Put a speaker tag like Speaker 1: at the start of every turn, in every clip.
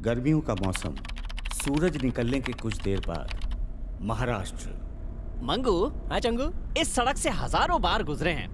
Speaker 1: गर्मियों का मौसम, सूरज निकलने के कुछ देर बाद महाराष्ट्र।
Speaker 2: मंगू,
Speaker 3: हाँ चंगू,
Speaker 2: इस सड़क से हजारों बार गुजरे हैं,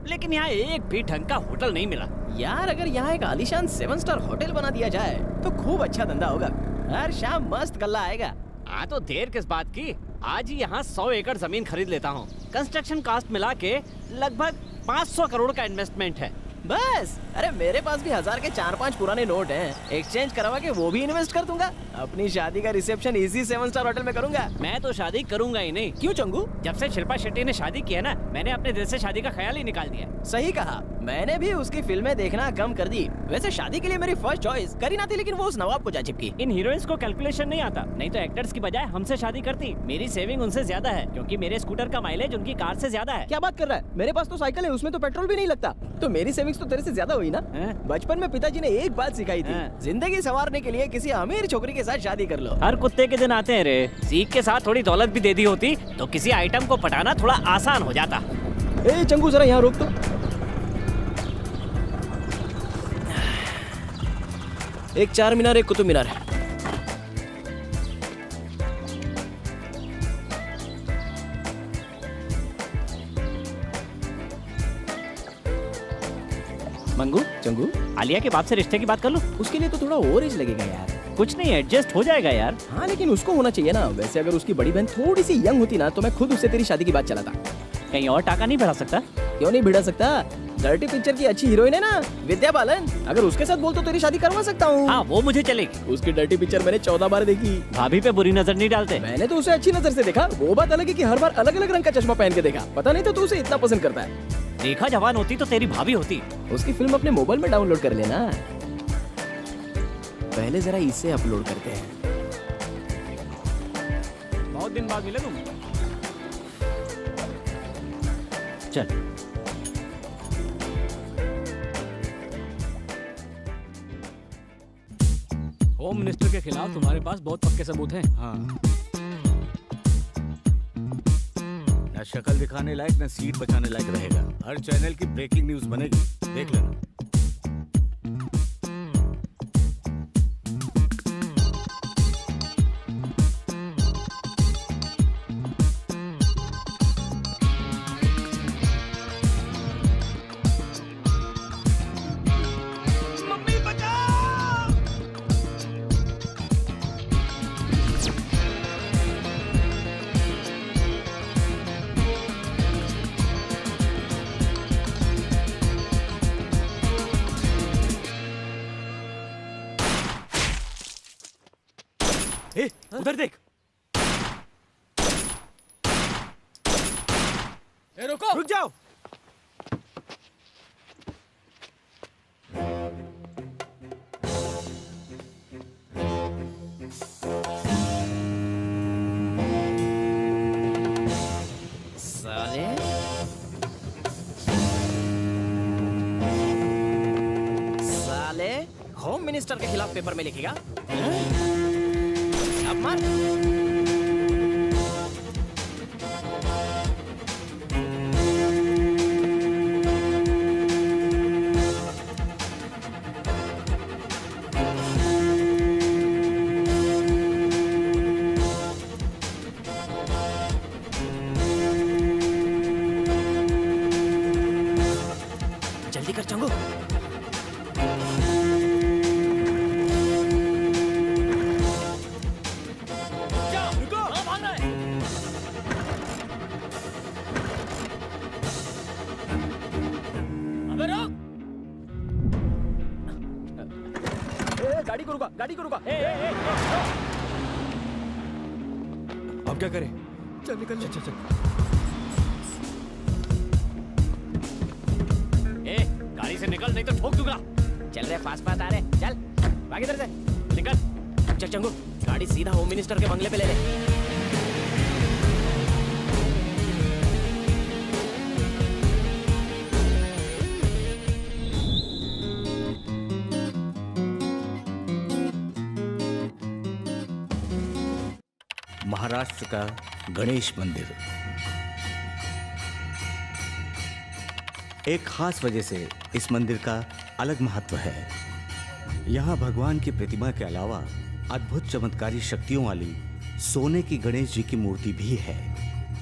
Speaker 2: लेकिन यहाँ एक भी ढंग का होटल नहीं मिला।
Speaker 3: यार अगर यहाँ एक आलीशान 7 स्टार होटल बना दिया जाए तो खूब अच्छा धंधा होगा। हर शाम मस्त गल्ला आएगा।
Speaker 2: हाँ तो देर किस बात की, आज ही यहाँ 100 एकड़ जमीन खरीद लेता हूँ। कंस्ट्रक्शन कॉस्ट मिला के लगभग 500 करोड़ का इन्वेस्टमेंट है।
Speaker 3: बस, अरे मेरे पास भी 1000 के 4-5 पुराने नोट हैं, एक्सचेंज करवा के वो भी इन्वेस्ट कर दूंगा। अपनी शादी का रिसेप्शन इसी 7 स्टार होटल में करूंगा।
Speaker 2: मैं तो शादी करूंगा ही नहीं।
Speaker 3: क्यों चंगू?
Speaker 2: जब से शिल्पा शेट्टी ने शादी की है ना, मैंने अपने दिल से शादी का ख्याल ही निकाल दिया।
Speaker 3: सही कहा, मैंने भी उसकी फिल्में देखना कम कर दी। वैसे शादी के लिए मेरी फर्स्ट चॉइस करीना थी, लेकिन वो उस नवाब को जा चिपकी।
Speaker 2: इन हीरोइंस को कैलकुलेशन नहीं आता, नहीं तो एक्टर्स की बजाय हमसे शादी करती। मेरी सेविंग उनसे ज्यादा है, क्योंकि मेरे स्कूटर का माइलेज उनकी कार से ज्यादा है।
Speaker 3: क्या बात कर रहा है? मेरे पास तो साइकिल है, उसमें तो पेट्रोल भी नहीं लगता। तो मेरी सेविंग्स तो तेरे से ज्यादा हुई ना। बचपन में पिताजी ने एक बात सिखाई थी, जिंदगी संवारने के लिए किसी अमीर छोकरी के साथ शादी कर लो।
Speaker 2: हर कुत्ते के दिन आते हैं रे। सीख के साथ थोड़ी दौलत भी दे दी होती तो किसी आइटम को पटाना थोड़ा आसान हो जाता।
Speaker 3: ए चंगू, जरा यहाँ रोक तो। एक 4 मीनार, एक कुतुब मीनार है। मंगू, चंगू,
Speaker 2: आलिया के बाप से रिश्ते की बात कर लो।
Speaker 3: उसके लिए तो थोड़ा और एज लगेगा यार।
Speaker 2: कुछ नहीं, एडजस्ट हो जाएगा यार।
Speaker 3: हाँ लेकिन उसको होना चाहिए ना। वैसे अगर उसकी बड़ी बहन थोड़ी सी यंग होती ना तो मैं खुद उससे तेरी शादी की बात चलाता।
Speaker 2: कहीं और टाका नहीं बढ़ा सकता?
Speaker 3: क्यों नहीं भिड़ा सकता? डर्टी पिक्चर की अच्छी हीरोइन है ना, विद्या बालन। अगर उसके साथ बोल तो तेरी शादी करवा सकता हूँ।
Speaker 2: हाँ वो मुझे चलेगी।
Speaker 3: उसकी डर्टी पिक्चर मैंने 14 बार देखी।
Speaker 2: भाभी पे बुरी नजर नहीं डालते।
Speaker 3: मैंने तो उसे अच्छी नजर से देखा। वो बात अलग है कि हर बार अलग अलग रंग का चश्मा पहन के देखा। पता नहीं तो तू उसे इतना पसंद करता है।
Speaker 2: देखा जवान होती तो तेरी भाभी होती।
Speaker 3: उसकी फिल्म अपने मोबाइल में डाउनलोड कर लेना। पहले जरा इसे अपलोड करते हैं।
Speaker 2: बहुत दिन बाद मिले तुम। चल।
Speaker 4: होम मिनिस्टर के खिलाफ तुम्हारे पास बहुत पक्के सबूत हैं।
Speaker 1: हाँ, न शक्ल दिखाने लायक न सीट बचाने लायक रहेगा। हर चैनल की ब्रेकिंग न्यूज बनेगी, देख लेना।
Speaker 4: उधर देख। रुको,
Speaker 1: रुक जाओ।
Speaker 3: साले, साले होम मिनिस्टर के खिलाफ पेपर में लिखेगा। अब मार। जल्दी कर चंगू। गाड़ी को रुका, गाड़ी को रुका।
Speaker 1: अब क्या करें?
Speaker 3: चल निकल, चल चल।
Speaker 2: गाड़ी से निकल, नहीं तो ठोक दूंगा।
Speaker 3: चल रहे, पास पास आ रहे। चल भाग इधर से, निकल। चल चंगू, गाड़ी सीधा होम मिनिस्टर के बंगले पे ले ले।
Speaker 1: महाराष्ट्र का गणेश मंदिर एक खास वजह से इस मंदिर का अलग महत्व है। यहाँ भगवान की प्रतिमा के अलावा अद्भुत चमत्कारी शक्तियों वाली सोने की गणेश जी की मूर्ति भी है।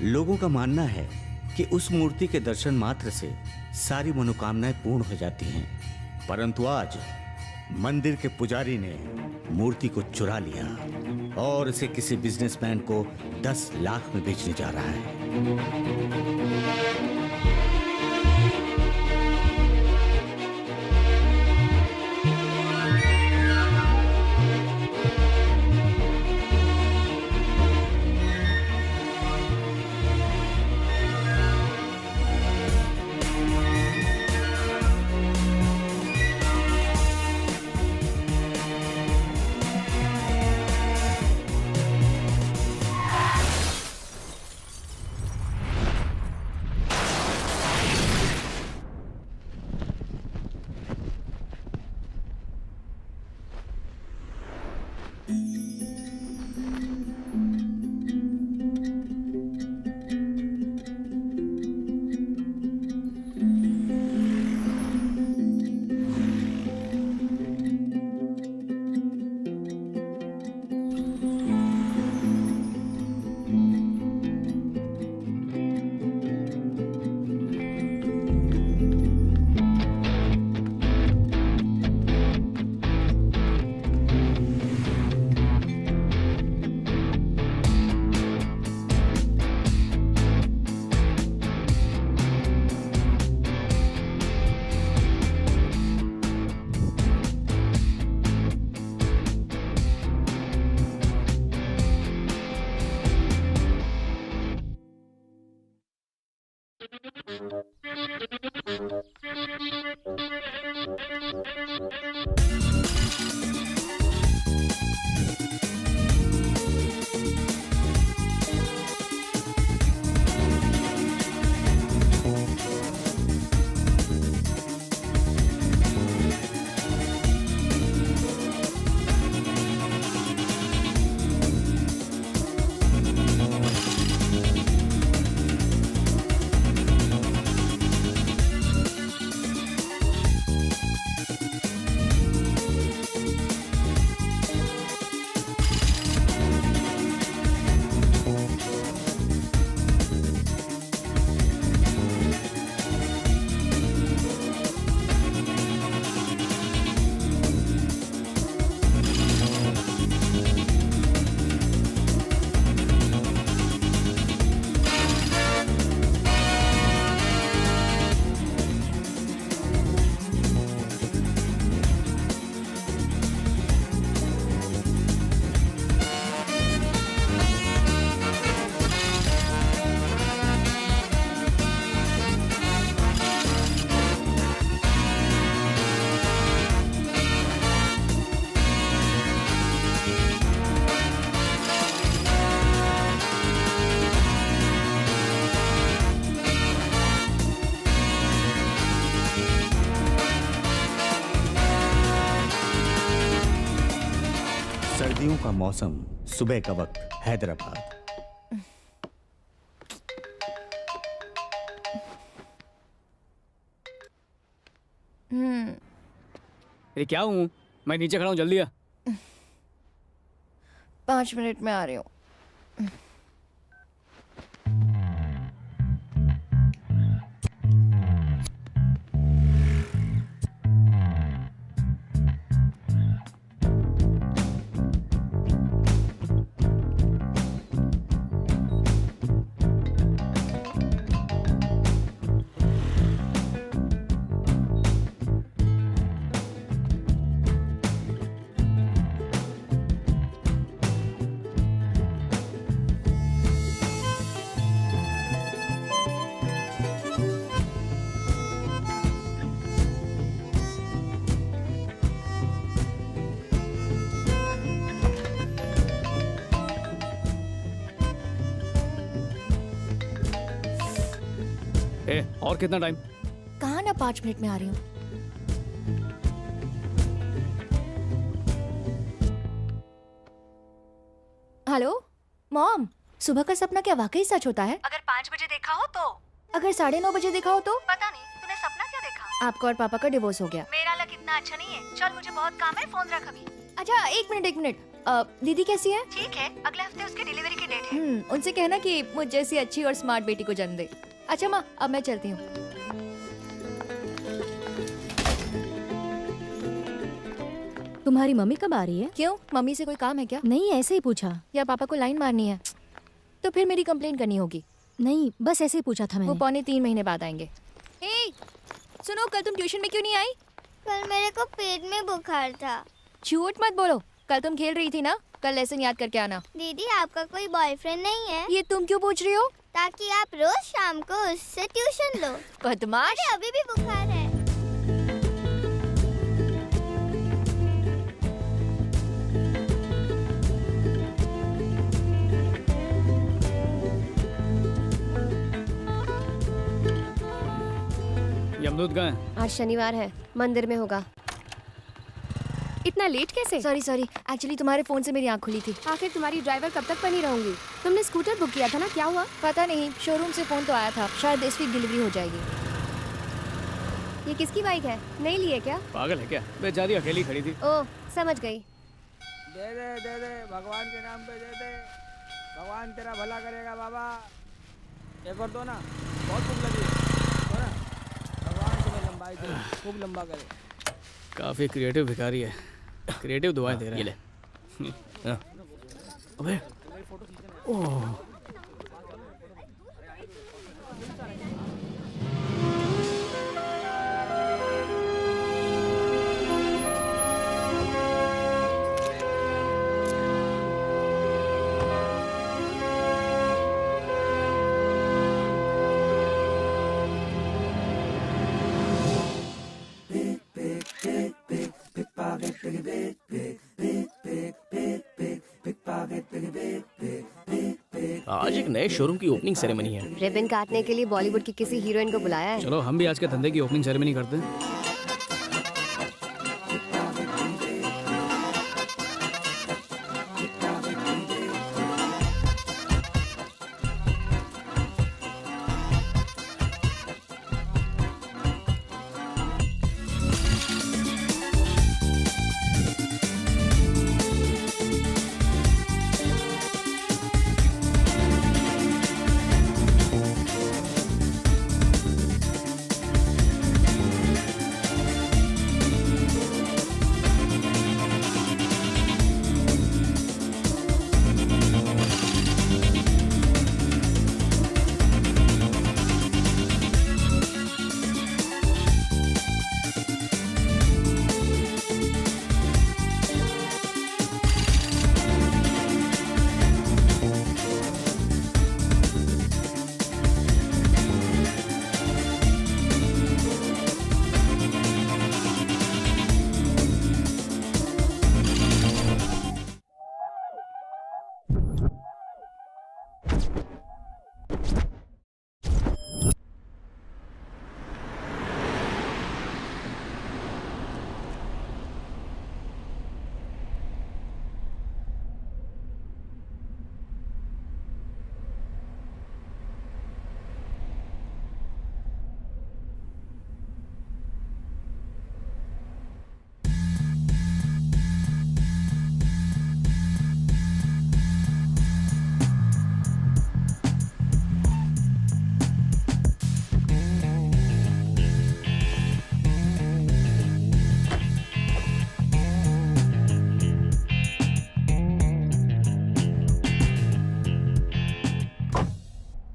Speaker 1: लोगों का मानना है कि उस मूर्ति के दर्शन मात्र से सारी मनोकामनाएं पूर्ण हो जाती हैं। परंतु आज मंदिर के पुजारी ने मूर्ति को चुरा लिया और इसे किसी बिजनेसमैन को 10 लाख में बेचने जा रहा है। सर्दियों का मौसम, सुबह का वक्त, हैदराबाद।
Speaker 4: ये क्या हूँ मैं? नीचे खड़ा हूँ, जल्दी आ।
Speaker 5: 5 मिनट में आ रही हूँ।
Speaker 4: और कितना टाइम?
Speaker 5: कहा ना 5 मिनट में आ रही हूँ। हेलो मॉम, सुबह का सपना क्या वाकई सच होता है?
Speaker 6: अगर 5 बजे देखा हो तो?
Speaker 5: अगर 9:30 बजे देखा हो तो?
Speaker 6: पता नहीं, तूने सपना क्या देखा?
Speaker 5: आपका और पापा का डिवोर्स हो गया।
Speaker 6: मेरा लक
Speaker 5: इतना अच्छा नहीं है। चल मुझे बहुत काम है, फोन रख अभी। अच्छा एक मिनट। दीदी कैसी है? ठीक है, अगले हफ्ते उसकी डिलीवरी की डेट है। उनसे कहना कि मुझ जैसी अच्छी और स्मार्ट बेटी को जन्म दे। अच्छा माँ, अब मैं चलती हूँ।
Speaker 6: तुम्हारी मम्मी कब आ रही है?
Speaker 5: क्यों, मम्मी से कोई काम है क्या?
Speaker 6: नहीं, ऐसे ही पूछा।
Speaker 5: या पापा को लाइन मारनी है? तो फिर मेरी कंप्लेन करनी होगी।
Speaker 6: नहीं, बस ऐसे ही पूछा था
Speaker 5: वो
Speaker 6: मैंने।
Speaker 5: 2.75 महीने बाद आएंगे। हे, सुनो, कल तुम ट्यूशन में क्यों नहीं आई?
Speaker 7: कल मेरे को पेट में बुखार था।
Speaker 5: झूठ मत बोलो, कल तुम खेल रही थी ना। कल लेसन याद करके आना।
Speaker 7: दीदी आपका कोई बॉयफ्रेंड नहीं है?
Speaker 5: ये तुम क्यों पूछ रही हो?
Speaker 7: ताकि आप रोज शाम को उससे ट्यूशन लो।
Speaker 5: बदमाश।
Speaker 7: अरे अभी भी बुखार है।
Speaker 4: यमदूत कहाँ है?
Speaker 8: आज शनिवार है, मंदिर में होगा। इतना लेट कैसे?
Speaker 5: सॉरी, एक्चुअली तुम्हारे फोन से मेरी आँख खुली थी।
Speaker 8: आखिर तुम्हारी ड्राइवर कब तक बनी रहूंगी? तुमने स्कूटर बुक किया था ना, क्या हुआ?
Speaker 5: पता नहीं, शोरूम से फोन तो आया था, शायद इस वीक डिलीवरी हो जाएगी।
Speaker 8: ये किसकी बाइक है? नहीं लिए क्या?
Speaker 4: पागल है क्या? बेचारी अकेली खड़ी थी।
Speaker 8: ओह, समझ गई।
Speaker 3: दे दे, भगवान के नाम पे दे दे। भगवान तेरा भला करेगा बाबा। एक और दो ना, बहुत भूख लगी है। दो ना, भगवान तुम्हें लंबाई दे, खूब लंबा करे।
Speaker 4: काफी क्रिएटिव भिखारी है, क्रिएटिव दुआएं दे रहा है। ये ले। अबे ओह,
Speaker 3: आज एक नए शोरूम की ओपनिंग सेरेमनी है।
Speaker 8: रिबन काटने के लिए बॉलीवुड की किसी हीरोइन को बुलाया है।
Speaker 4: चलो हम भी आज के धंधे की ओपनिंग सेरेमनी करते हैं।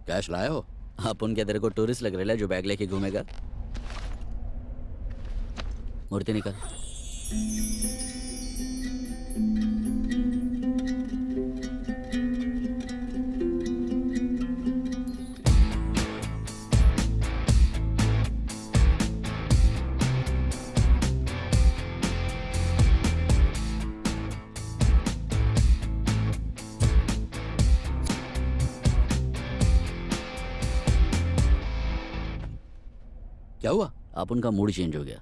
Speaker 9: कैश लाए हो? अपन क्या तेरे को टूरिस्ट लग रहा है जो बैग लेके घूमेगा? मूर्ति निकल। क्या हुआ? अपन का मूड चेंज हो गया।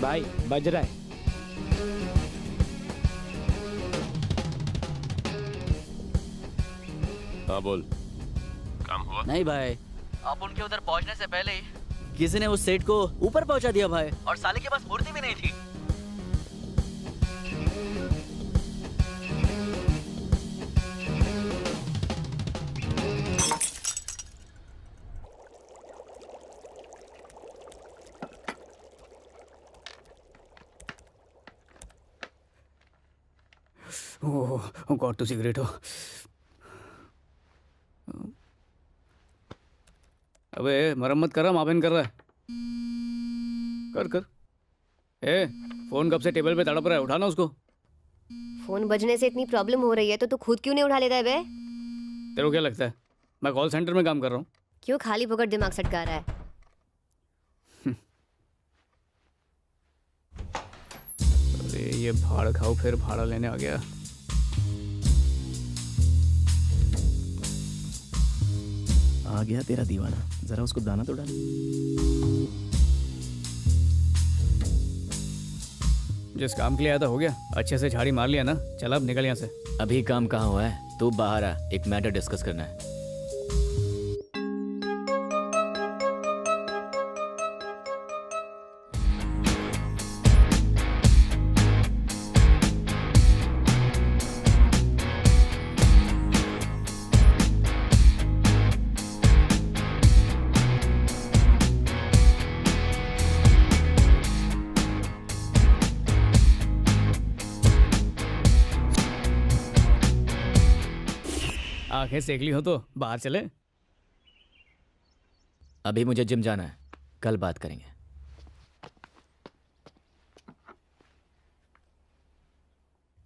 Speaker 3: भाई बज रहा है।
Speaker 10: हाँ बोल, काम हुआ?
Speaker 9: नहीं भाई, अब उनके उधर पहुंचने से पहले ही किसी ने उस सेठ को ऊपर पहुंचा दिया भाई, और साले के पास मूर्ति भी नहीं थी।
Speaker 4: ओह गॉड, टू सिगरेट हो। अबे मरम्मत कर रहा, मापेन कर रहा है। कर कर। ए फोन कब से टेबल पे तड़प रहा है, उठाना उसको।
Speaker 8: फोन बजने से इतनी प्रॉब्लम हो रही है तो तू खुद क्यों नहीं उठा लेता है बे?
Speaker 4: तेरे को क्या लगता है मैं कॉल सेंटर में काम कर रहा हूँ?
Speaker 8: क्यों खाली फोकट दिमाग सटका रहा है?
Speaker 4: अरे ये भाड़ खाओ, फिर भाड़ा लेने आ गया।
Speaker 11: आ गया तेरा दीवाना, जरा उसको दाना तो डाल।
Speaker 4: जिस काम के लिए आया था हो गया, अच्छे से झाड़ी मार लिया ना। चल अब निकल यहाँ से।
Speaker 9: अभी काम कहाँ हुआ है? तू बाहर आ, एक मैटर डिस्कस करना है।
Speaker 4: आंखें सेक ली हो तो बाहर चले।
Speaker 9: अभी मुझे जिम जाना है, कल बात करेंगे।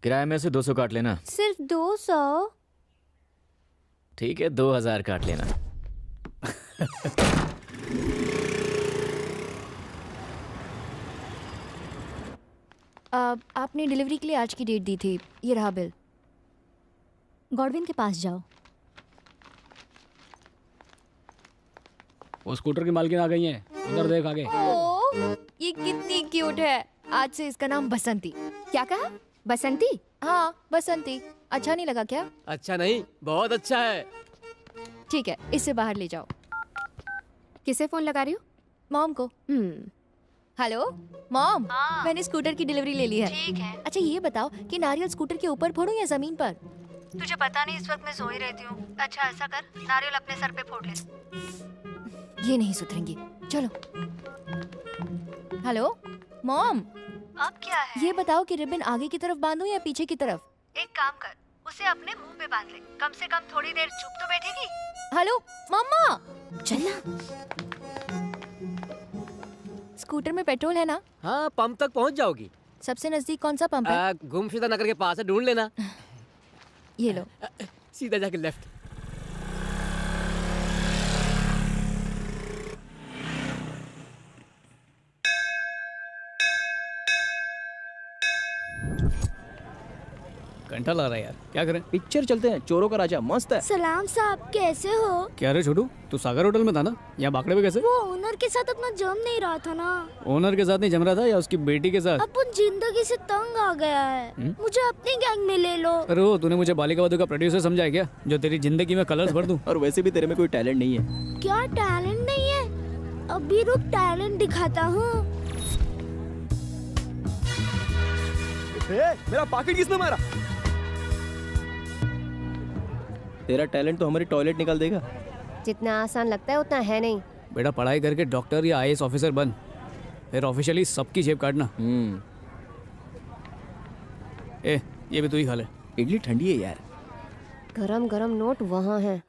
Speaker 9: किराए में से 200 काट लेना।
Speaker 8: सिर्फ 200?
Speaker 9: ठीक है, 2000 काट लेना।
Speaker 5: आपने डिलीवरी के लिए आज की डेट दी थी, ये रहा बिल।
Speaker 6: गॉडविन के पास जाओ।
Speaker 3: वो स्कूटर की मालकिन आ गई है, उधर देख आगे।
Speaker 5: ओह, ये कितनी क्यूट है। आज से इसका नाम बसंती।
Speaker 8: क्या कहा? बसंती?
Speaker 5: हाँ बसंती। अच्छा नहीं लगा क्या?
Speaker 2: अच्छा नहीं, बहुत अच्छा है।
Speaker 5: ठीक है, इसे बाहर ले जाओ।
Speaker 8: किसे फोन लगा रही हो?
Speaker 5: मॉम को। हेलो मॉम, मैंने स्कूटर की डिलीवरी ले ली है।
Speaker 7: ठीक है।
Speaker 5: अच्छा ये बताओ कि नारियल स्कूटर के ऊपर फोड़ूं या जमीन पर?
Speaker 7: तुझे पता नहीं इस वक्त मैं सो ही रहती हूँ। अच्छा ऐसा कर, नारियल अपने सर पे फोड़ ले।
Speaker 5: ये नहीं सुधरेंगी, चलो। हेलो मॉम,
Speaker 7: अब क्या है?
Speaker 5: ये बताओ कि रिबन आगे की तरफ बांधूं या पीछे की तरफ?
Speaker 7: एक काम कर, उसे अपने मुंह पे बांध ले। कम से कम थोड़ी देर चुप तो बैठेगी।
Speaker 5: हेलो मम्मा, चलना। स्कूटर में पेट्रोल है ना?
Speaker 2: हाँ, पंप तक पहुंच जाओगी।
Speaker 5: सबसे नजदीक कौन सा पंप है?
Speaker 2: गुमशुदा नगर के पास है, ढूंढ लेना।
Speaker 5: ये लो।
Speaker 2: सीधा जाके लेफ्ट।
Speaker 4: घंटा लग रहा है यार, क्या करें?
Speaker 11: पिक्चर चलते हैं, चोरों का राजा मस्त है।
Speaker 7: सलाम साहब, कैसे हो?
Speaker 4: क्या रे छोटू, तू सागर होटल में था ना? यहाँ बाकड़े में कैसे?
Speaker 7: वो ओनर के साथ अपना जम नहीं रहा था ना।
Speaker 4: ओनर के साथ नहीं जम रहा था या उसकी बेटी के साथ?
Speaker 7: अपन जिंदगी से तंग आ गया है। मुझे अपनी गैंग में ले लो।
Speaker 4: अरे वो तूने मुझे बालिका वधू का प्रोड्यूसर समझा है क्या, जो तेरी जिंदगी में कलर्स भर दूं?
Speaker 11: और वैसे भी तेरे में कोई टैलेंट नहीं है।
Speaker 7: क्या टैलेंट नहीं है? अभी रुक, टैलेंट दिखाता हूँ।
Speaker 11: मेरा पॉकेट किसने मारा? तेरा टैलेंट तो हमारी टॉयलेट निकाल देगा।
Speaker 8: जितना आसान लगता है उतना है नहीं।
Speaker 4: बेटा पढ़ाई करके डॉक्टर या IAS ऑफिसर बन, फिर ऑफिशियली सबकी जेब काटना। ए ये भी तू ही खा ले।
Speaker 11: इडली ठंडी है यार।
Speaker 8: गरम गरम नोट वहाँ है।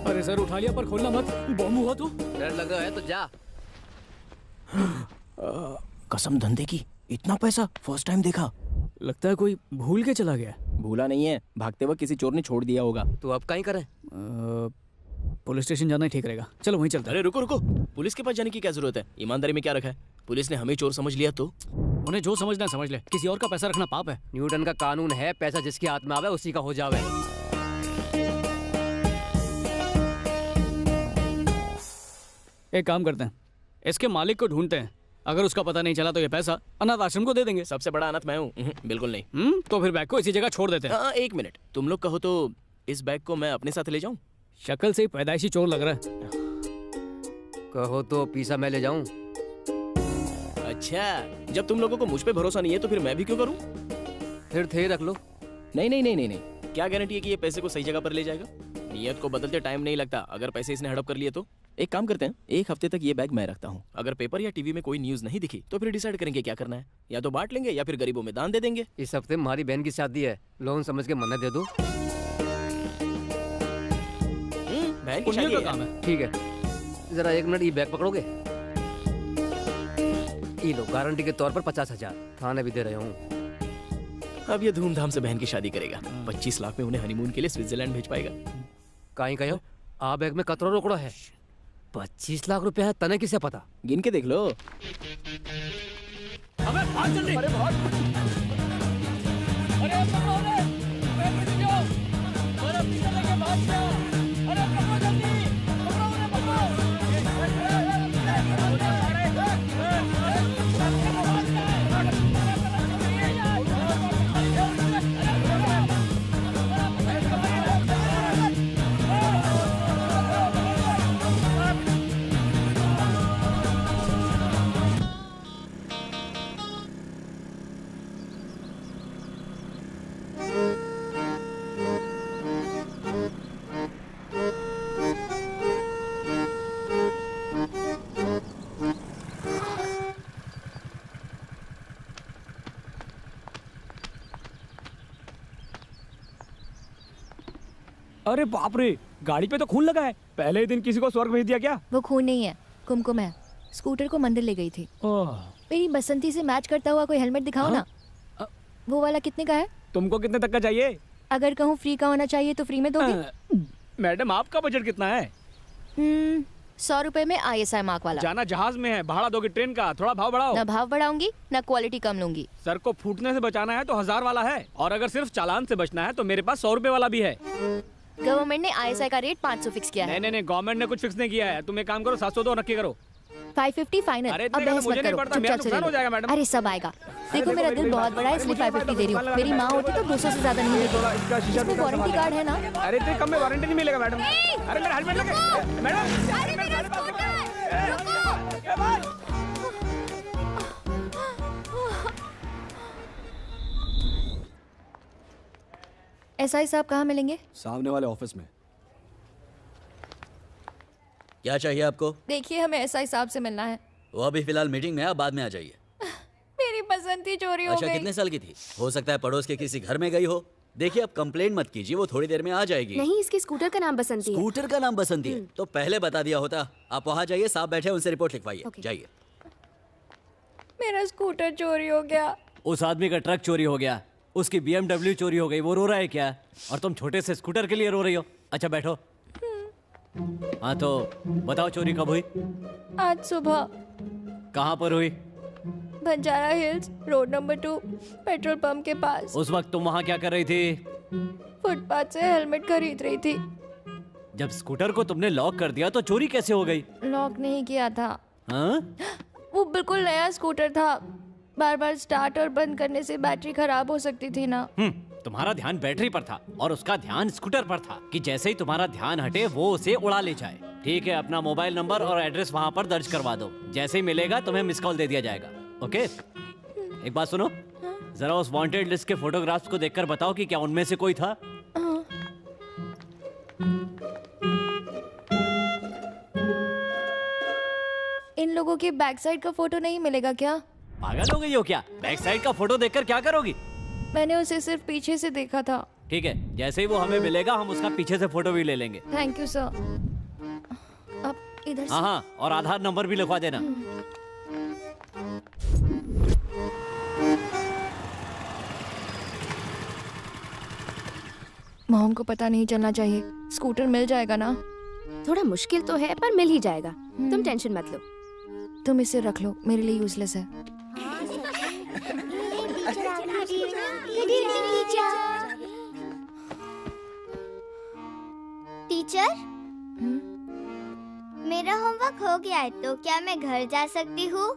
Speaker 4: अरे सर उठा लिया पर खोलना मत, बॉम्ब हुआ तो।
Speaker 2: डर लग रहा है तो जा।
Speaker 11: कसम धंधे की, इतना पैसा फर्स्ट टाइम देखा।
Speaker 4: लगता है कोई भूल के चला गया।
Speaker 11: भूला नहीं है, भागते वक्त किसी चोर ने छोड़ दिया होगा।
Speaker 2: तो अब कहीं करें?
Speaker 4: पुलिस स्टेशन जाना ही ठीक रहेगा, चलो वहीं चलते हैं।
Speaker 11: अरे रुको रुको, पुलिस के पास जाने की क्या जरूरत है? ईमानदारी में क्या रखा है? पुलिस ने हमें चोर समझ लिया तो?
Speaker 4: उन्हें जो समझना है समझ ले, किसी और का पैसा रखना पाप है।
Speaker 2: न्यूटन का कानून है, पैसा जिसके हाथ में आवे उसी का हो जावे।
Speaker 4: एक काम करते हैं, इसके मालिक को ढूंढते हैं। अगर उसका पता नहीं चला तो ये पैसा अनाथ आश्रम को दे देंगे।
Speaker 11: सबसे बड़ा अनाथ मैं हूँ? बिल्कुल नहीं।
Speaker 4: तो फिर बैग को इसी जगह छोड़ देते हैं।
Speaker 11: हाँ, एक मिनट, तुम लोग कहो तो इस बैग को मैं अपने साथ ले जाऊं?
Speaker 4: शक्ल से ही पैदाइशी चोर लग रहा है।
Speaker 2: कहो तो पीसा मैं ले जाऊं?
Speaker 11: अच्छा, जब तुम लोगों को मुझ पे भरोसा नहीं है तो फिर मैं भी क्यों करूं?
Speaker 2: फिर थे रख लो।
Speaker 11: नहीं नहीं नहीं नहीं नहीं, क्या गारंटी है कि ये पैसे को सही जगह पर ले जाएगा? नियत को बदलते टाइम नहीं लगता। अगर पैसे इसने हड़प कर लिए तो एक काम करते हैं, एक हफ्ते तक ये बैग मैं रखता हूँ। अगर पेपर या टीवी में कोई न्यूज नहीं दिखी तो फिर डिसाइड करेंगे क्या करना है। या तो बांट लेंगे या फिर गरीबों में दान दे देंगे।
Speaker 2: इस हफ्ते हमारी बहन की शादी है, लोन समझ के मन्नत दे दो।
Speaker 11: बहन की शादी
Speaker 4: का
Speaker 11: है।
Speaker 4: काम है।
Speaker 2: ठीक है, जरा 1 मिनट, ये बैग पकड़ोगे? ये लो, गारंटी के तौर पर 50,000 थाने भी दे रहे हूँ।
Speaker 11: अब ये धूमधाम से बहन की शादी करेगा। 25 लाख में उन्हें हनीमून के लिए स्विट्जरलैंड भेज पाएगा।
Speaker 2: कहीं कहो आ बैग में कतरो रोकड़ो है। 25 लाख रुपया है, तने किसे पता?
Speaker 11: गिन के देख लो।
Speaker 3: अरे बाप रे, गाड़ी पे तो खून लगा है। पहले ही दिन किसी को स्वर्ग भेज दिया क्या?
Speaker 5: वो खून नहीं है, कुमकुम है। स्कूटर को मंदिर ले गई थी। मेरी बसंती से मैच करता हुआ कोई हेलमेट दिखाओ ना। वो वाला कितने का है?
Speaker 3: तुमको कितने तक का चाहिए?
Speaker 5: अगर कहूँ फ्री का होना चाहिए तो फ्री में दोगे?
Speaker 3: मैडम, आपका बजट कितना है?
Speaker 5: 100 रुपए में ISI मार्क वाला।
Speaker 3: जाना जहाज में है, भाड़ा दोगे ट्रेन का? थोड़ा भाव बढ़ाओ।
Speaker 5: ना भाव बढ़ाऊंगी ना क्वालिटी कम लूंगी।
Speaker 3: सर को फूटने से बचाना है तो 1000 वाला है, और अगर सिर्फ चालान से बचना है तो मेरे पास 100 रुपए वाला भी है।
Speaker 5: गवर्नमेंट ने ISI का रेट 500 फिक्स किया है।
Speaker 3: नहीं, गवर्नमेंट ने कुछ फिक्स नहीं किया है। तुम एक काम करो, 700 दो, नक्की करो।
Speaker 5: 550 फाइनल।
Speaker 3: अरे
Speaker 5: अब
Speaker 3: इतने का
Speaker 5: बहस
Speaker 3: मुझे
Speaker 5: मत
Speaker 3: नहीं
Speaker 5: करो,
Speaker 3: पड़ता, मेरा
Speaker 5: चुपचाप से
Speaker 3: नुकसान
Speaker 5: ले
Speaker 3: हो जाएगा
Speaker 5: लो।
Speaker 3: मैडम।
Speaker 5: अरे सब आएगा। देखो मेरा दिल बहुत बड़ा है, इसलिए 550 दे रही हूँ। मेरी माँ होती तो 200 से ज्यादा नहीं देती। इसमें वारंटी कार्ड है ना?
Speaker 3: अरे इतने कम में वारंटी नहीं मिलेगा मैडम। अरे मेरा हेलमेट लगे मैडम।
Speaker 5: SI साहब कहाँ मिलेंगे?
Speaker 11: सामने वाले ऑफिस में।
Speaker 9: क्या चाहिए आपको?
Speaker 5: देखिए, हमें SI साहब से मिलना है।
Speaker 9: वो अभी फिलहाल मीटिंग में है, बाद में आ जाइए।
Speaker 5: मेरी बसंती चोरी हो
Speaker 9: अच्छा,
Speaker 5: गई।
Speaker 9: कितने साल की थी? हो सकता है पड़ोस के किसी घर में गई हो। देखिए, आप कंप्लेंट मत कीजिए, वो थोड़ी देर में आ जाएगी।
Speaker 8: नहीं, इसके स्कूटर का नाम बसंती है।
Speaker 9: स्कूटर का नाम बसंती है तो पहले बता दिया होता। आप वहाँ जाइए, साहब बैठे, उनसे रिपोर्ट लिखवाइए।
Speaker 8: Okay.
Speaker 9: जाइए।
Speaker 5: मेरा स्कूटर चोरी हो गया।
Speaker 2: उस आदमी का ट्रक चोरी हो गया, उसकी BMW चोरी हो गई, वो रो रहा है क्या? और तुम छोटे से स्कूटर के लिए रो रही हो? अच्छा बैठो। हाँ तो बताओ, चोरी कब हुई?
Speaker 5: आज सुबह
Speaker 2: कहाँ पर हुई?
Speaker 5: Banjara hills, road number 2, petrol pump के पास।
Speaker 2: उस वक्त तुम वहाँ क्या कर रही थी?
Speaker 5: फुटपाथ से हेलमेट खरीद रही थी।
Speaker 2: जब स्कूटर को तुमने लॉक कर दिया तो चोरी कैसे हो गई?
Speaker 5: लॉक नहीं किया था।
Speaker 2: हाँ?
Speaker 5: वो बिल्कुल नया स्कूटर था। बार बार स्टार्ट और बंद करने से बैटरी खराब हो सकती थी ना।
Speaker 2: तुम्हारा ध्यान बैटरी पर था और उसका ध्यान स्कूटर पर था कि जैसे ही तुम्हारा ध्यान हटे वो उसे उड़ा ले जाए। ठीक है, अपना मोबाइल नंबर और एड्रेस वहाँ पर दर्ज करवा दो। जैसे ही मिलेगा तुम्हें मिस कॉल दे दिया जाएगा। ओके? एक बात सुनो, जरा उस वांटेड लिस्ट के फोटोग्राफ्स को देखकर बताओ कि क्या उनमें से कोई था।
Speaker 5: इन लोगों के बैक साइड का फोटो नहीं मिलेगा क्या?
Speaker 2: पागल हो गई हो क्या? बैक साइड का फोटो देखकर क्या करोगी?
Speaker 5: मैंने उसे सिर्फ पीछे से देखा था।
Speaker 2: ठीक है, जैसे ही वो हमें मिलेगा हम उसका पीछे से फोटो भी ले लेंगे।
Speaker 5: Thank you sir. अब इधर से।
Speaker 2: हाँ, और आधार नंबर भी लिखवा देना।
Speaker 5: मॉम को पता नहीं चलना चाहिए। स्कूटर मिल जाएगा ना?
Speaker 8: थोड़ा मुश्किल तो है पर मिल ही जाएगा, तुम टेंशन मत लो।
Speaker 5: तुम इसे रख लो, मेरे लिए यूजलेस है।
Speaker 7: टीचर, मेरा होमवर्क हो गया है तो क्या मैं घर जा सकती हूँ?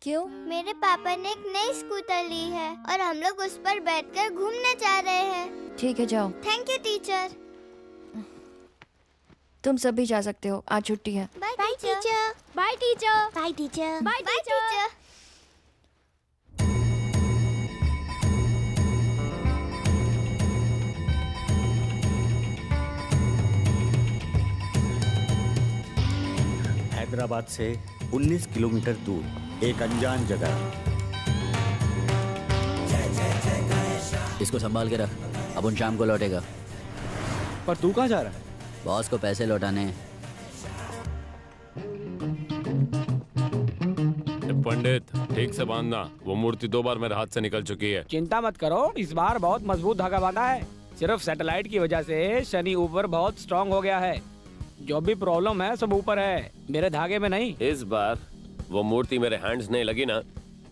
Speaker 5: क्यों?
Speaker 7: मेरे पापा ने एक नई स्कूटर ली है और हम लोग उस पर बैठकर घूमने जा रहे हैं।
Speaker 5: ठीक है, जाओ।
Speaker 7: Thank you teacher.
Speaker 5: तुम सब भी जा सकते हो, आज छुट्टी है।
Speaker 7: Bye teacher.
Speaker 8: Bye teacher.
Speaker 7: Bye teacher.
Speaker 8: Bye teacher.
Speaker 1: Hyderabad से 19 किलोमीटर दूर एक अनजान जगह।
Speaker 9: इसको संभाल के रख, अपन शाम को लौटेगा।
Speaker 3: पर तू कहाँ जा रहा है?
Speaker 9: बॉस को पैसे लौटाने।
Speaker 10: पंडित ठीक से बांधना, वो मूर्ति 2 बार मेरे हाथ से निकल चुकी है।
Speaker 3: चिंता मत करो, इस बार बहुत मजबूत धागा बांधा है। सिर्फ सैटेलाइट की वजह से शनि ऊपर बहुत स्ट्रांग हो गया है। जो भी प्रॉब्लम है सब ऊपर है, मेरे धागे में नहीं।
Speaker 10: इस बार वो मूर्ति मेरे हैंड्स नहीं लगी ना,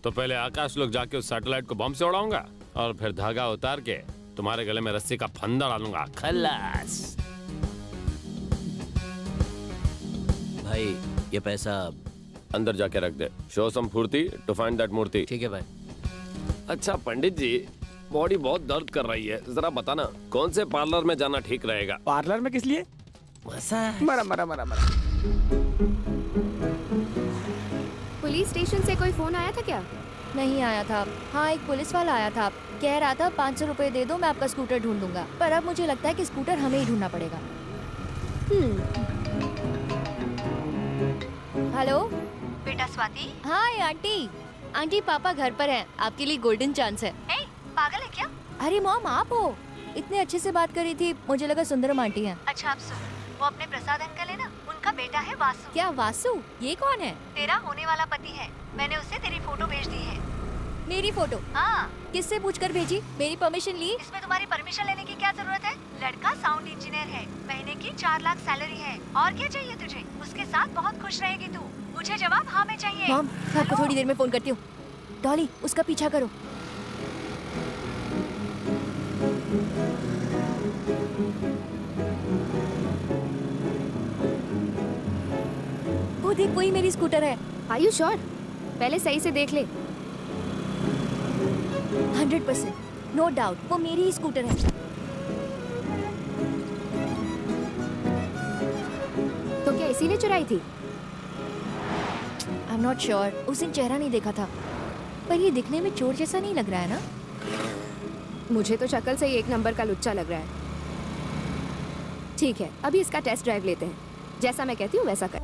Speaker 10: तो पहले आकाश लोग जाके उस सैटेलाइट को बम से उड़ाऊंगा और फिर धागा उतार के तुम्हारे गले में रस्सी का फंदा डालूंगा। खल्लास।
Speaker 9: भाई ये पैसा
Speaker 10: अंदर जाके रख दे। शो सम फुर्ती टू फाइंड दैट मूर्ति।
Speaker 9: ठीक है भाई।
Speaker 10: अच्छा पंडित जी, बॉडी बहुत दर्द कर रही है, जरा बताना कौन से पार्लर में जाना ठीक रहेगा?
Speaker 3: पार्लर में किस लिए? मरा मरा मरा मरा।
Speaker 8: पुलिस स्टेशन से कोई फोन आया था क्या?
Speaker 5: नहीं आया था। हाँ, एक पुलिस वाला आया था, कह रहा था 500 रुपए दे दो, मैं आपका स्कूटर ढूंढ दूंगा। पर अब मुझे लगता है कि स्कूटर हमें ही ढूंढना पड़ेगा। हेलो
Speaker 7: बेटा स्वाति।
Speaker 5: Hi aunty. आंटी पापा घर पर हैं, आपके लिए गोल्डन चांस है।
Speaker 7: पागल है क्या?
Speaker 5: अरे मॉम, आप हो? इतने अच्छे से बात कर रही थी, मुझे लगा सुंदरम आंटी हैं।
Speaker 7: अच्छा आप सुन, वो अपने प्रसाद अंकल है ना, उनका बेटा है वासु।
Speaker 5: क्या वासु? ये कौन है?
Speaker 7: तेरा होने वाला पति है। मैंने उसे तेरी फोटो भेज दी है।
Speaker 5: मेरी फोटो?
Speaker 7: हाँ।
Speaker 5: किससे पूछकर भेजी? मेरी परमिशन ली?
Speaker 7: इसमें तुम्हारी परमिशन लेने की क्या जरूरत है? लड़का साउंड इंजीनियर है, महीने की 4 लाख सैलरी है। और क्या चाहिए तुझे? उसके साथ बहुत खुश रहेगी तू। मुझे जवाब हाँ में चाहिए।
Speaker 5: मॉम, मैं आपको थोड़ी देर में फोन करती हूँ। डॉली, उसका पीछा करो। वो देख, वही मेरी स्कूटर है।
Speaker 8: Are you sure? पहले सही से देख ले।
Speaker 5: 100%, नो डाउट, वो मेरी ही स्कूटर है।
Speaker 8: तो क्या इसीने चुराई थी?
Speaker 5: आई एम नॉट श्योर, उस दिन चेहरा नहीं देखा था, पर ये दिखने में चोर जैसा नहीं लग रहा है ना?
Speaker 8: मुझे तो शक्ल से ही 1 नंबर का लुच्चा लग रहा है। ठीक है, अभी इसका टेस्ट ड्राइव लेते हैं। जैसा मैं कहती हूँ वैसा कर।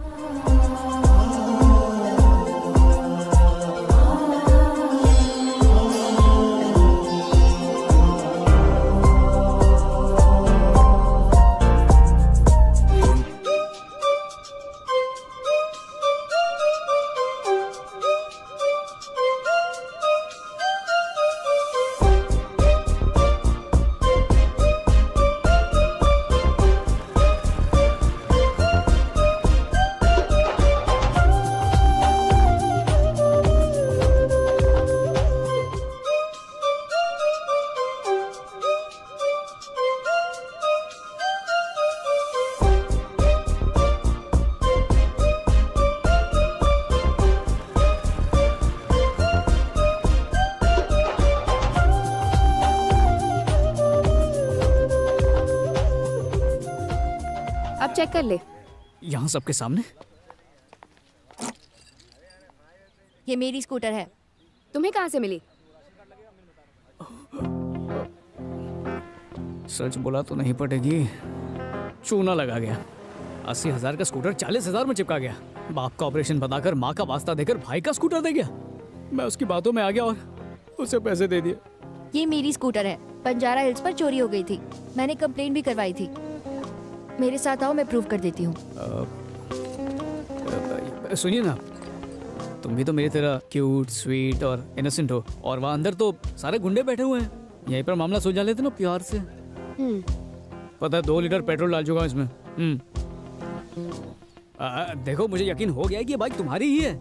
Speaker 8: अब चेक कर ले।
Speaker 4: यहाँ सबके सामने?
Speaker 5: ये मेरी स्कूटर है।
Speaker 8: तुम्हें कहाँ से मिली?
Speaker 4: सच बोला तो नहीं पटेगी, चूना लगा गया। 80,000 का स्कूटर 40,000 में चिपका गया। बाप का ऑपरेशन बताकर, माँ का वास्ता देकर भाई का स्कूटर दे गया। मैं उसकी बातों में आ गया और उसे पैसे दे दिए।
Speaker 5: ये मेरी स्कूटर है, बंजारा हिल्स पर चोरी हो गई थी। मैंने कंप्लेंट भी करवाई थी। मेरे साथ आओ, मैं प्रूव कर देती हूँ।
Speaker 4: सुनिए ना, तुम भी तो मेरी तरह क्यूट, स्वीट और इनोसेंट हो, और वहाँ अंदर तो सारे गुंडे बैठे हुए हैं। यहीं पर मामला सुलझा लेते ना प्यार से। पता है 2 लीटर पेट्रोल डाल चुका हूँ इसमें। देखो मुझे यकीन हो गया है कि ये बाइक तुम्हारी ही है।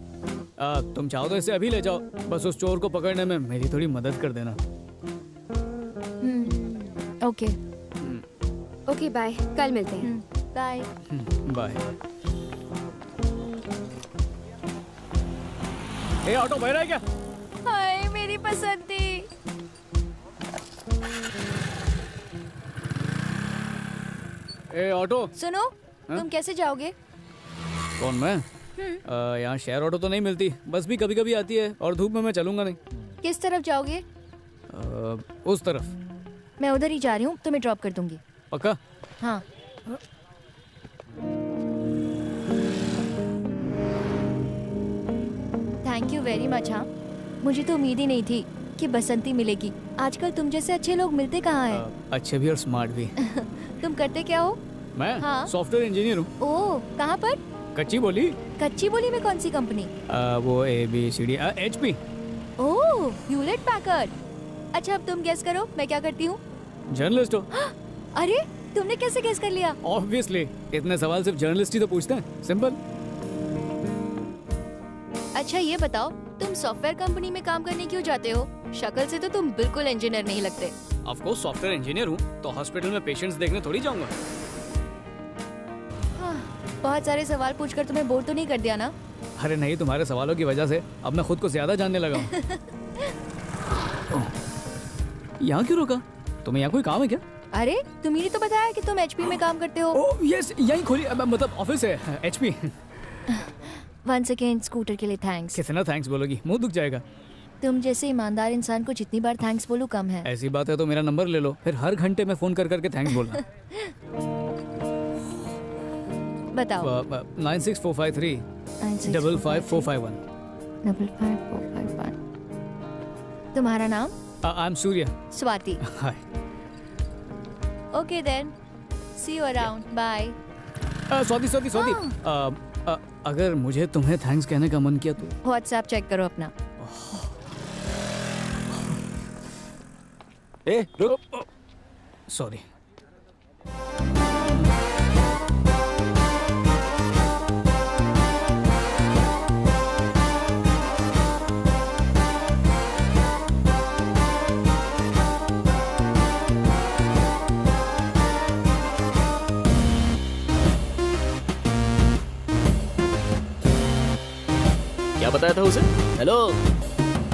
Speaker 4: तुम चाहो तो इसे अभी ले जाओ, बस उस चोर को पकड़ने में मेरी थोड़ी मदद कर देना।
Speaker 5: ओके
Speaker 8: ओके बाय, कल मिलते हैं।
Speaker 5: बाय।
Speaker 4: बाय। ए ऑटो बह रहा है क्या?
Speaker 5: हाय मेरी पसंदी।
Speaker 4: ए ऑटो।
Speaker 5: सुनो, तुम कैसे जाओगे?
Speaker 4: कौन मैं? यहाँ शेयर ऑटो तो नहीं मिलती, बस भी कभी कभी आती है और धूप में मैं चलूंगा नहीं।
Speaker 5: किस तरफ जाओगे?
Speaker 4: उस तरफ।
Speaker 5: मैं उधर ही जा रही हूँ, तुम्हें ड्रॉप कर दूंगी।
Speaker 4: पक्का?
Speaker 5: हाँ। Thank you very much. हाँ, मुझे तो उम्मीद ही नहीं थी कि बसंती मिलेगी। आजकल तुम जैसे अच्छे लोग मिलते कहाँ हैं?
Speaker 4: अच्छे भी और स्मार्ट भी।
Speaker 5: तुम करते क्या हो?
Speaker 4: मैं
Speaker 5: हाँ।
Speaker 4: सॉफ्टवेयर इंजीनियर हूँ।
Speaker 5: ओह, कहाँ पर?
Speaker 4: कच्ची बोली।
Speaker 5: कच्ची बोली में कौन सी कंपनी?
Speaker 4: वो ABCD HP।
Speaker 5: ओह, ह्यूलेट पैकर्ड। अच्छा अब तुम गेस करो मैं क्या करती हूँ?
Speaker 4: जर्नलिस्ट हो।
Speaker 5: अरे तुमने कैसे गेस कर लिया?
Speaker 4: ऑब्वियसली, इतने सवाल सिर्फ जर्नलिस्ट ही तो पूछते हैं। सिंपल।
Speaker 5: अच्छा ये बताओ, तुम सॉफ्टवेयर कंपनी में काम करने क्यों जाते हो? शक्ल से तो तुम बिल्कुल इंजीनियर नहीं लगते।
Speaker 4: ऑफ कोर्स सॉफ्टवेयर इंजीनियर हूँ तो हॉस्पिटल में पेशेंट्स देखने थोड़ी जाऊंगा।
Speaker 5: बहुत सारे सवाल पूछकर तुम्हें बोर तो नहीं कर दिया ना?
Speaker 4: अरे नहीं, तुम्हारे सवालों की वजह से अब मैं खुद को ज्यादा जानने लगा हूँ। यहाँ क्यों रुका? तुम्हें यहाँ कोई काम है क्या?
Speaker 5: अरे तुम्ही ने तो बताया कि तुम HP में काम करते हो।
Speaker 4: ओह यस, यहीं खोली, मतलब ऑफिस है HP।
Speaker 5: वंस अगेन स्कूटर के लिए थैंक्स।
Speaker 4: कितना थैंक्स बोलोगी, मुंह दुख जाएगा।
Speaker 5: तुम जैसे ईमानदार इंसान को जितनी बार थैंक्स बोलूं कम है।
Speaker 4: ऐसी बात है तो मेरा नंबर ले लो, फिर हर घंटे में फोन कर करके थैंक्स बोलना।
Speaker 5: बताओ।
Speaker 4: 96453 55451।
Speaker 5: 55451। तुम्हारा नाम?
Speaker 4: I am Surya.
Speaker 5: Swati.
Speaker 4: Hi.
Speaker 5: Okay then, see you around, bye.
Speaker 4: Swati, अगर मुझे तुम्हें थैंक्स कहने का मन किया तो
Speaker 5: व्हाट्सएप चेक करो अपना।
Speaker 4: ए रुक, सॉरी।
Speaker 11: क्या बताया था उसे? हेलो,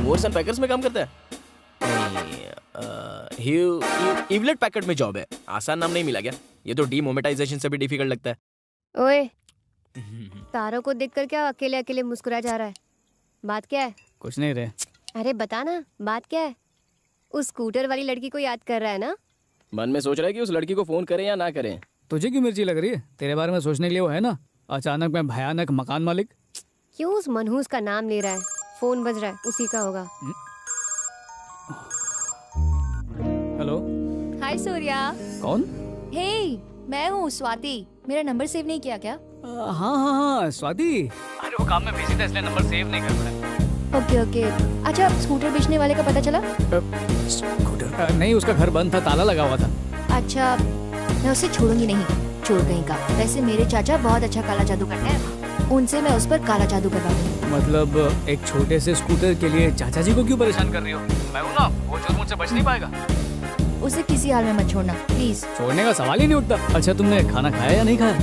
Speaker 11: मोर्स एंड पैकर्स में काम करता है? ह्यूलेट पैकर्ड में जॉब है। आसान नाम नहीं मिला क्या? ये तो डीमोनेटाइजेशन से भी डिफिकल्ट लगता है।
Speaker 8: ओए, तारों को देखकर क्या अकेले अकेले मुस्कुरा जा रहा है? बात क्या है?
Speaker 4: कुछ नहीं रे।
Speaker 8: अरे बता ना, बात क्या है? उस स्कूटर वाली लड़की को याद कर रहा है ना?
Speaker 11: मन में सोच रहा है कि उस लड़की को फोन करें या ना करें।
Speaker 4: तुझे क्यों मिर्ची लग रही है? तेरे बारे में सोचने के लिए वो है ना। अचानक मैं भयानक मकान मालिक।
Speaker 8: क्यों उस मनहूस का नाम ले रहा है? फोन बज रहा है, उसी का होगा।
Speaker 4: हेलो।
Speaker 5: हाय सूर्या।
Speaker 4: कौन?
Speaker 5: हे, मैं हूँ स्वाति। मेरा नंबर सेव नहीं किया क्या?
Speaker 4: हाँ स्वाति। अरे वो काम में बिजी था इसलिए नंबर सेव नहीं कर पाया।
Speaker 5: ओके। अच्छा स्कूटर बेचने वाले का पता चला?
Speaker 4: स्कूटर? नहीं, उसका घर बंद था, ताला लगा हुआ था।
Speaker 5: अच्छा, मैं उसे छोड़ूंगी नहीं, छोड़ कहीं का। वैसे मेरे चाचा बहुत अच्छा काला जादू करते हैं, उनसे मैं उस पर काला जादू करवा दूंगी।
Speaker 4: मतलब एक छोटे से स्कूटर के लिए चाचा जी को क्यों परेशान कर रही हो? मैं हूं ना, वो चोर मुझसे बच नहीं पाएगा।
Speaker 5: उसे किसी हाल में मत छोड़ना प्लीज।
Speaker 4: छोड़ने का सवाल ही नहीं उठता। अच्छा तुमने खाना खाया या नहीं खाया?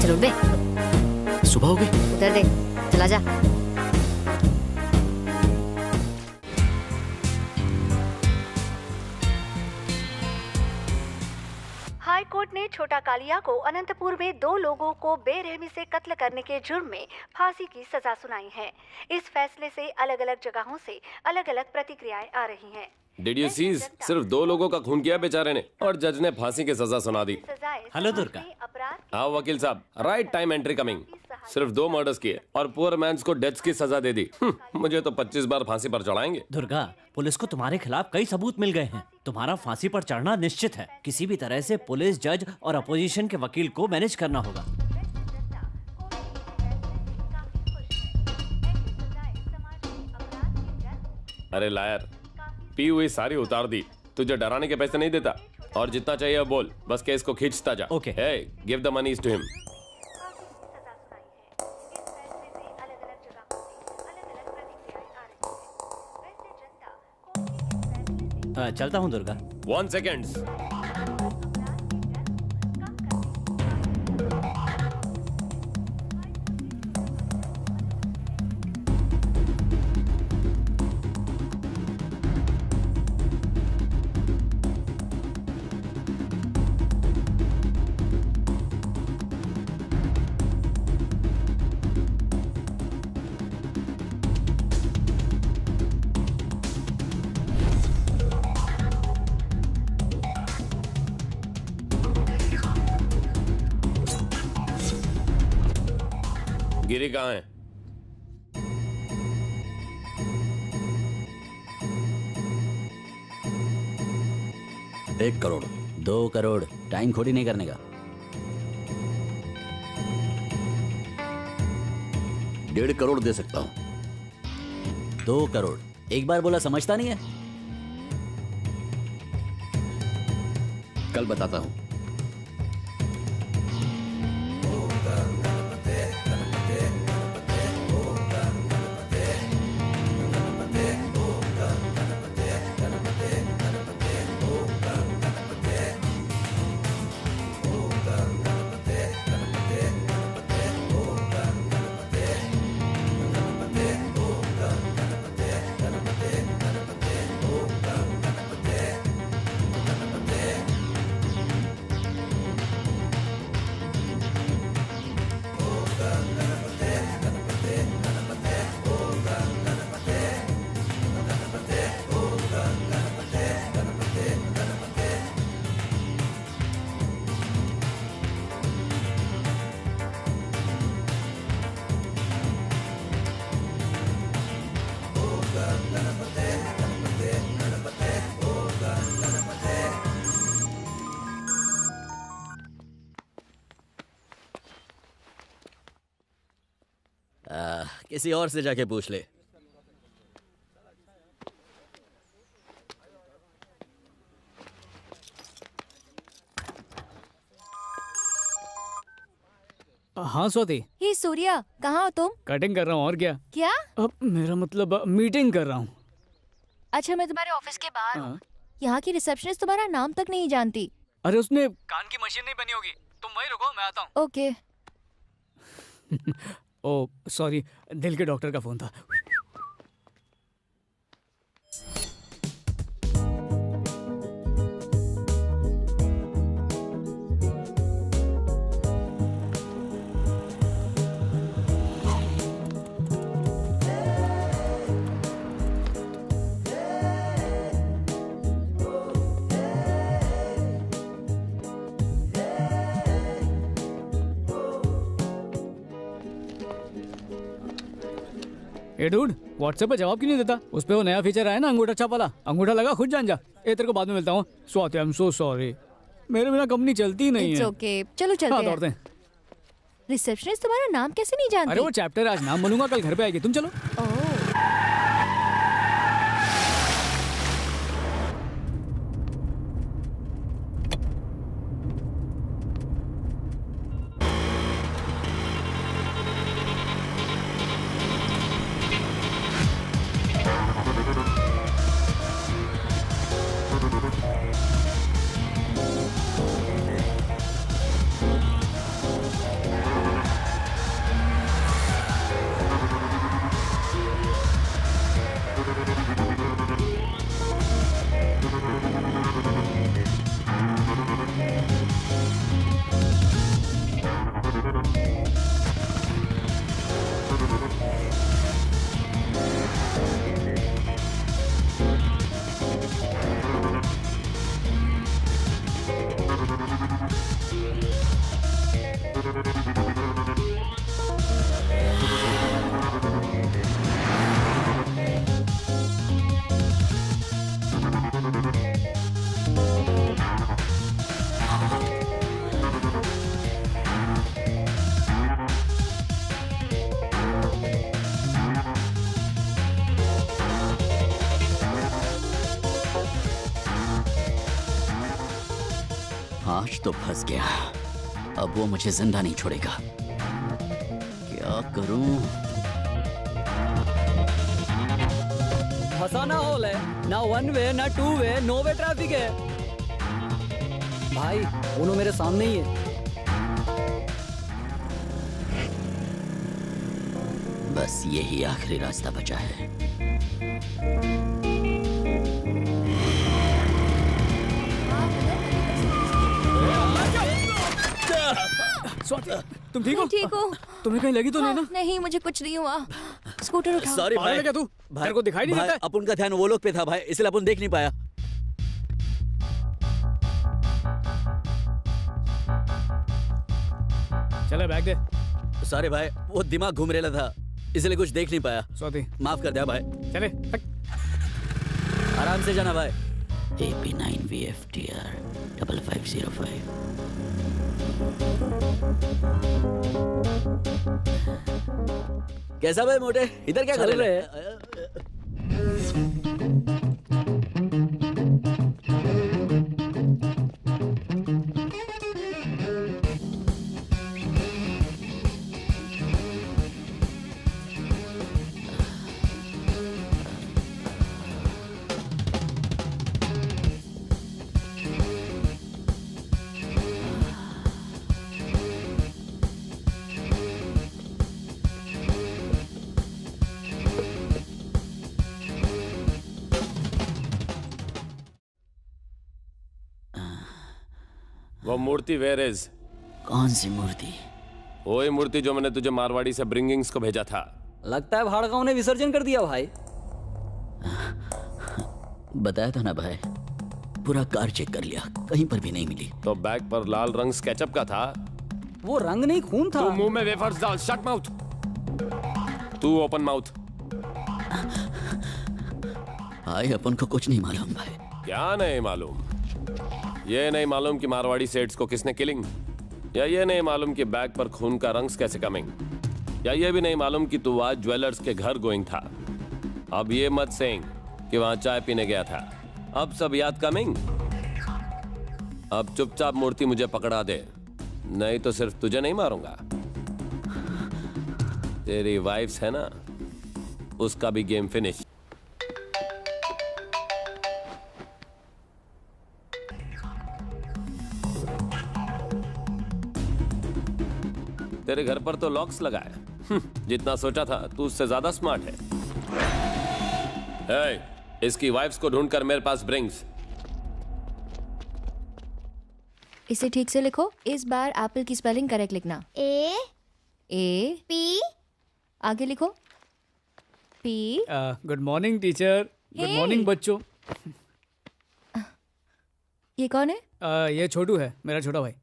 Speaker 8: चलो बे,
Speaker 11: सुबह हो गई।
Speaker 8: उधर देख, चला जा।
Speaker 7: हाई कोर्ट ने छोटा कालिया को अनंतपुर में 2 लोगों को बेरहमी से कत्ल करने के जुर्म में फांसी की सजा सुनाई है। इस फैसले से अलग अलग जगहों से अलग अलग प्रतिक्रियाएं आ रही हैं।
Speaker 10: Did you see? सिर्फ 2 लोगों का खून किया बेचारे ने और जज ने फांसी की सजा सुना दी।
Speaker 2: हेलो दुर्गा।
Speaker 10: हाँ वकील साहब, राइट टाइम एंट्री कमिंग। सिर्फ 2 मर्डर्स किए और पुअर मैन्स को डेथ की सजा दे दी। मुझे तो 25 बार फांसी पर चढ़ाएंगे।
Speaker 2: दुर्गा, पुलिस को तुम्हारे खिलाफ कई सबूत मिल गए हैं। तुम्हारा फांसी पर चढ़ना निश्चित है। किसी भी तरह से पुलिस, जज और अपोजिशन के वकील को मैनेज करना होगा।
Speaker 10: अरे लायर, पी हुई सारी उतार दी। तुझे डराने के पैसे नहीं देता और जितना चाहिए बोल, बस केस को खींचता जा।
Speaker 2: Okay.
Speaker 10: Hey, give the monies to him.
Speaker 2: चलता हूँ दुर्गा।
Speaker 10: 1 seconds. गिरी कहाँ है?
Speaker 9: एक करोड़, 2 करोड़, टाइम खोटी नहीं करने का। 1.5 करोड़ दे सकता हूं। 2 करोड़, एक बार बोला समझता नहीं है। कल बताता हूं। किसी और से जाके पूछ ले।
Speaker 4: हाँ स्वाति,
Speaker 5: हे सूर्या, कहाँ हो तुम?
Speaker 4: कटिंग कर रहा हूँ और क्या।
Speaker 5: क्या?
Speaker 4: अब मेरा मतलब मीटिंग कर रहा हूँ।
Speaker 5: अच्छा, मैं तुम्हारे ऑफिस के बाहर हूँ।
Speaker 4: हाँ।
Speaker 5: यहाँ की रिसेप्शनिस्ट तुम्हारा नाम तक नहीं जानती।
Speaker 4: अरे उसने कान की मशीन नहीं बनी होगी, तुम वहीं रुको, मैं आता हूँ।
Speaker 5: ओके।
Speaker 4: ओ सॉरी, दिल के डॉक्टर का फोन था। ए डूड, व्हाट्सएप पे जवाब क्यों नहीं देता? उस पे वो नया फीचर आया ना, अंगूठा छाप वाला। अंगूठा लगा, खुद जान जा। ए तेरे को बाद में मिलता हूँ। Swati, I am so sorry, मेरे बिना कंपनी चलती ही नहीं
Speaker 5: इट्स
Speaker 4: है।
Speaker 5: ओके, चलो चलते
Speaker 4: हाँ,
Speaker 5: हैं।
Speaker 4: दौड़ते हैं।
Speaker 5: रिसेप्शनिस्ट तुम्हारा नाम कैसे नहीं जानती?
Speaker 4: अरे वो चैप्टर आज नाम बोलूंगा, कल घर पे आएगी, तुम चलो।
Speaker 5: ओह,
Speaker 9: आज तो फंस गया। अब वो मुझे जिंदा नहीं छोड़ेगा। क्या करूं?
Speaker 4: फंसाना हॉल है, ना वन वे ना two way, no way traffic है। भाई उन्हों मेरे सामने ही है।
Speaker 9: बस यही आखिरी रास्ता बचा है।
Speaker 4: स्वाति, तुम ठीक हो?
Speaker 5: ठीक हो?
Speaker 4: तुम्हें कहीं लगी तो नहीं ना?
Speaker 5: नहीं, मुझे कुछ नहीं हुआ। स्कूटर उठाओ।
Speaker 9: सॉरी
Speaker 4: पागल है
Speaker 9: भाई,
Speaker 4: क्या तू? तेरे को दिखाई नहीं
Speaker 9: भाई,
Speaker 4: देता?
Speaker 9: अपन का ध्यान वो लोग पे था भाई, इसलिए अपन देख नहीं पाया।
Speaker 4: चले बैग दे।
Speaker 9: सॉरी भाई, वो दिमाग घूम रहा था, इसलिए कुछ देख नहीं पाया।
Speaker 4: स्वाति
Speaker 9: माफ कर दिया भाई।
Speaker 4: चले।
Speaker 9: आराम से जाना भाई। AP9VFTR 5505। कैसा भाई मोटे, इधर क्या कर रहे हैं?
Speaker 10: वो मूर्ति वेयर इज?
Speaker 9: कौन सी मूर्ति?
Speaker 10: वही मूर्ति जो मैंने तुझे मारवाड़ी से ब्रिंगिंग्स को भेजा था।
Speaker 4: लगता है भाड़गांव ने विसर्जन कर दिया भाई।
Speaker 9: बताया था ना भाई, पूरा कार चेक कर लिया, कहीं पर भी नहीं मिली।
Speaker 10: तो बैग पर लाल रंग स्केचअप का था।
Speaker 4: वो रंग नहीं खून था।
Speaker 10: तू मुंह में वेफर्स डाल। Shut mouth. तू ओपन माउथ।
Speaker 9: भाई अपन को कुछ नहीं मालूम भाई।
Speaker 10: क्या नहीं मालूम? ये नहीं मालूम कि मारवाड़ी सेट्स को किसने किलिंग, या ये नहीं मालूम कि बैग पर खून का रंग कैसे कमिंग, या ये भी नहीं मालूम कि तू आज ज्वेलर्स के घर गोइंग था। अब ये मत सेइंग कि वहां चाय पीने गया था। अब सब याद कमिंग। अब चुपचाप मूर्ति मुझे पकड़ा दे, नहीं तो सिर्फ तुझे नहीं मारूंगा, तेरी वाइफ्स है ना, उसका भी गेम फिनिश। तेरे घर पर तो लॉक्स लगाए। जितना सोचा था तू उससे ज्यादा स्मार्ट है। इसकी वाइफ्स को ढूंढकर मेरे पास ब्रिंग्स।
Speaker 5: इसे ठीक से लिखो। इस बार एप्पल की स्पेलिंग करेक्ट लिखना।
Speaker 6: ए
Speaker 5: पी आगे लिखो। P.
Speaker 4: Good morning teacher. Good morning बच्चों।
Speaker 5: ये कौन है?
Speaker 4: ये छोटू है, मेरा छोटा भाई।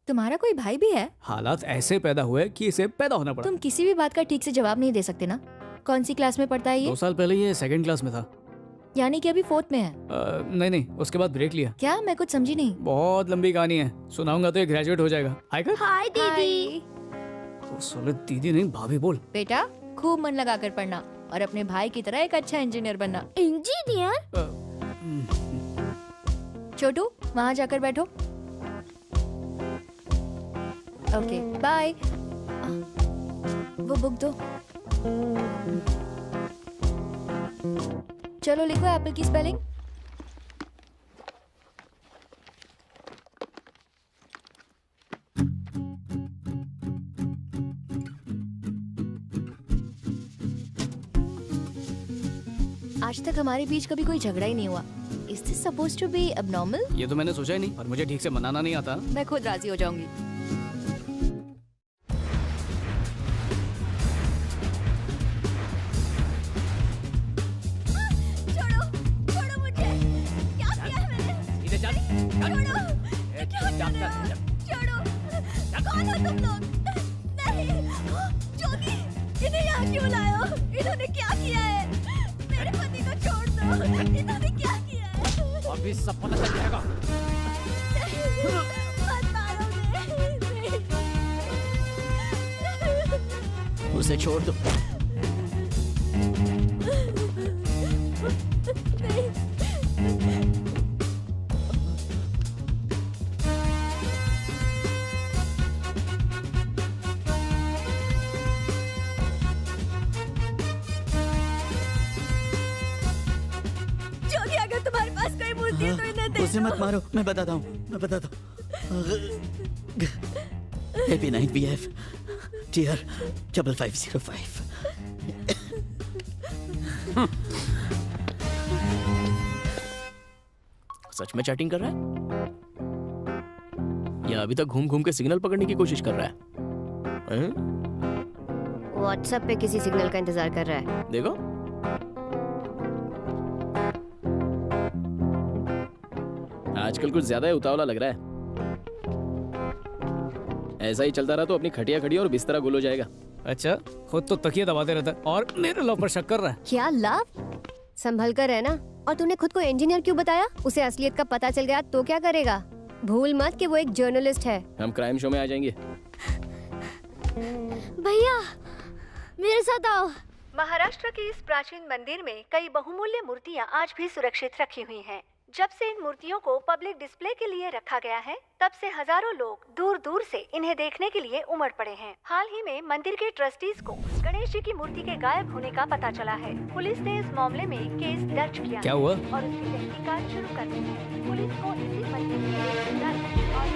Speaker 5: तुम्हारा कोई भाई भी है?
Speaker 4: हालात ऐसे पैदा हुए कि इसे पैदा होना पड़ा।
Speaker 5: तुम किसी भी बात का ठीक से जवाब नहीं दे सकते ना। कौन सी क्लास में पढ़ता है ये?
Speaker 4: 2 साल पहले ये 2nd क्लास में था।
Speaker 5: यानी कि अभी 4th में है?
Speaker 4: नहीं, उसके बाद ब्रेक लिया।
Speaker 5: क्या? मैं कुछ समझी नहीं।
Speaker 4: बहुत लंबी कहानी है, सुनाऊंगा तो ये ग्रेजुएट हो जाएगा। आएगा?
Speaker 6: हाय दीदी।
Speaker 4: ओ सोले, दीदी नहीं भाभी बोल।
Speaker 5: बेटा खूब मन लगा कर पढ़ना और अपने भाई की तरह एक अच्छा इंजीनियर बनना।
Speaker 6: इंजीनियर?
Speaker 5: छोटू वहाँ जाकर बैठो। Okay bye. वो बुक दो। चलो लिखो एप्पल की स्पेलिंग। आज तक हमारे बीच कभी कोई झगड़ा ही नहीं हुआ। Is this supposed to be abnormal?
Speaker 4: ये तो मैंने सोचा ही नहीं, पर मुझे ठीक से मनाना नहीं आता।
Speaker 5: मैं खुद राजी हो जाऊंगी। छोड़ो मुझे। क्या किया है मैंने?
Speaker 4: इधर चल।
Speaker 5: छोड़ो। क्या कर रहे हो? छोड़ो। कौन हो तुम लोग? नहीं। जोगी, इन्हें यहाँ क्यों लाए हो? इन्होंने क्या किया है? मेरे पति को छोड़ दो। इन्होंने क्या किया है?
Speaker 4: अभी सब पता चल जाएगा।
Speaker 5: मत मारो मुझे।
Speaker 9: उसे छोड़ दो। इसे मत मारो, मैं बताता हूँ। Happy night BF, tier 5505।
Speaker 11: सच में चैटिंग कर रहा है या अभी तक घूम घूम के सिग्नल पकड़ने की कोशिश कर रहा है?
Speaker 8: व्हाट्सएप पे किसी सिग्नल का इंतजार कर रहा है।
Speaker 11: देखो, आजकल कुछ ज्यादा ही उतावला लग रहा है। ऐसा ही चलता रहा तो अपनी खटिया खड़ी और बिस्तरा गुल हो जाएगा।
Speaker 4: अच्छा, खुद तो तकिया दबाते रहता है और मेरे लव पर शक कर रहा है।
Speaker 8: क्या लव? संभल कर रहना। और तूने खुद को इंजीनियर क्यों बताया? उसे असलियत का पता चल गया तो क्या करेगा? भूल मत कि वो एक जर्नलिस्ट है।
Speaker 11: हम क्राइम शो में आ जाएंगे।
Speaker 6: भैया मेरे साथ आओ।
Speaker 7: महाराष्ट्र के इस प्राचीन मंदिर में कई बहुमूल्य मूर्तियां आज भी सुरक्षित रखी हुई हैं। जब से इन मूर्तियों को पब्लिक डिस्प्ले के लिए रखा गया है, तब से हजारों लोग दूर दूर से इन्हें देखने के लिए उमड़ पड़े हैं। हाल ही में मंदिर के ट्रस्टीज को गणेश जी की मूर्ति के गायब होने का पता चला है। पुलिस ने इस मामले में केस दर्ज किया
Speaker 4: क्या हुआ?
Speaker 7: और उसकी तहकीकात शुरू कर दी है। पुलिस को इसी मंदिर के दर्ज और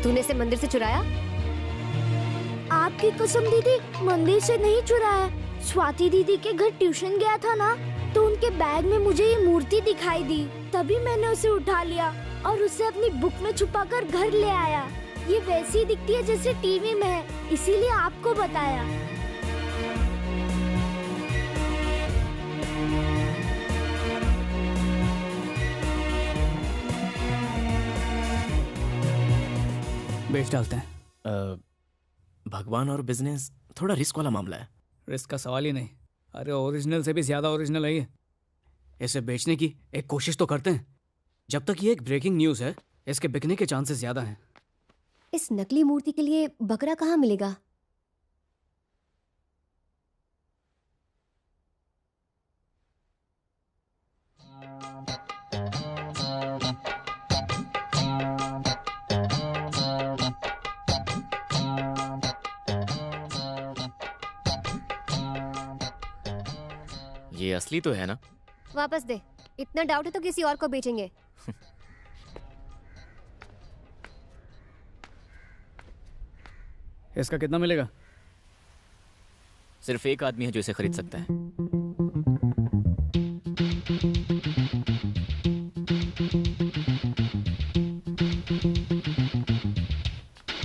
Speaker 8: तूने इसे मंदिर से चुराया?
Speaker 6: आपकी कसम दीदी, मंदिर से नहीं चुराया। स्वाति दीदी के घर ट्यूशन गया था ना, तो उनके बैग में मुझे ये मूर्ति दिखाई दी, तभी मैंने उसे उठा लिया और उसे अपनी बुक में छुपाकर घर ले आया। ये वैसी ही दिखती है जैसे टीवी में है, इसीलिए आपको बताया।
Speaker 4: बेच डालते हैं।
Speaker 11: भगवान और बिजनेस थोड़ा रिस्क वाला मामला है।
Speaker 4: रिस्क का सवाल ही नहीं। अरे ओरिजिनल से भी ज्यादा ओरिजिनल है ये। इसे बेचने की एक कोशिश तो करते हैं। जब तक ये एक ब्रेकिंग न्यूज़ है, इसके बिकने के चांसेस ज्यादा हैं।
Speaker 8: इस नकली मूर्ति के लिए बकरा कहाँ मिलेगा?
Speaker 11: ये असली तो है ना?
Speaker 8: वापस दे। इतना डाउट है तो किसी और को बेचेंगे।
Speaker 4: इसका कितना मिलेगा?
Speaker 11: सिर्फ एक आदमी है जो इसे खरीद सकता है।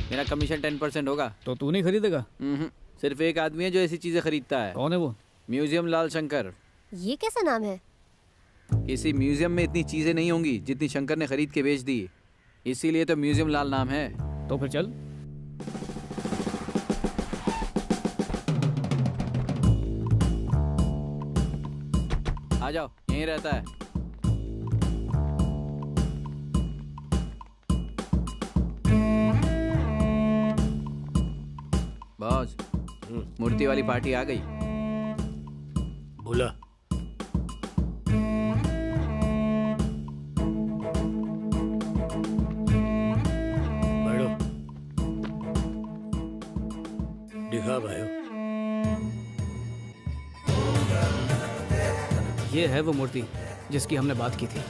Speaker 3: मेरा कमीशन 10% होगा।
Speaker 4: तो तू नहीं खरीदेगा?
Speaker 3: सिर्फ एक आदमी है जो ऐसी चीजें खरीदता है।
Speaker 4: कौन है वो?
Speaker 3: म्यूजियम लाल शंकर।
Speaker 8: ये कैसा नाम है?
Speaker 3: किसी म्यूजियम में इतनी चीजें नहीं होंगी जितनी शंकर ने खरीद के बेच दी, इसीलिए तो म्यूजियम लाल नाम है।
Speaker 4: तो फिर चल।
Speaker 3: आ जाओ, यहीं रहता है। बॉस, मूर्ति वाली पार्टी आ गई।
Speaker 10: बोला बैठो, दिखा भाइयों।
Speaker 4: ये है वो मूर्ति जिसकी हमने बात की थी।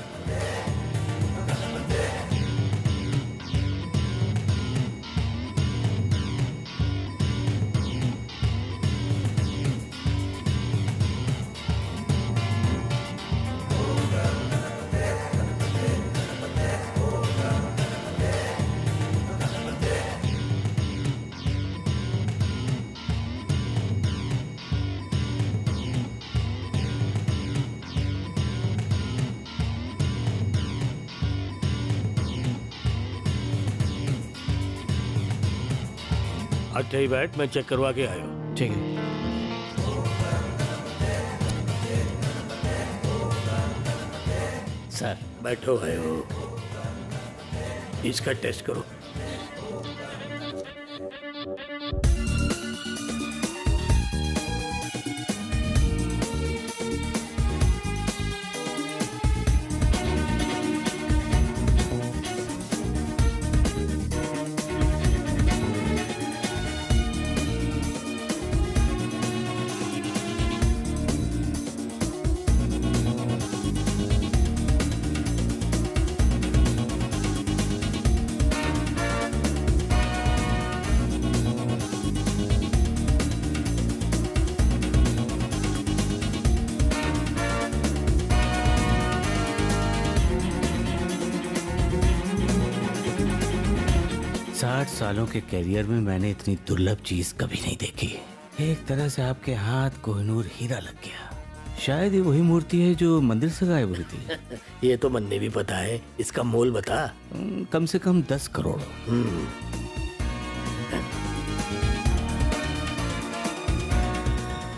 Speaker 10: अच्छा ही बैठ, मैं चेक करवा के आया।
Speaker 4: ठीक है।
Speaker 11: सर
Speaker 10: बैठो भाइयों, इसका टेस्ट करो।
Speaker 1: सालों के कैरियर में मैंने इतनी दुर्लभ चीज कभी नहीं देखी। एक तरह से आपके हाथ कोहिनूर हीरा लग गया। शायद ये वही मूर्ति है जो मंदिर से गायब हुई थी।
Speaker 12: ये तो मन्ने भी पता है। इसका मोल बता।
Speaker 1: कम से कम 10 करोड़।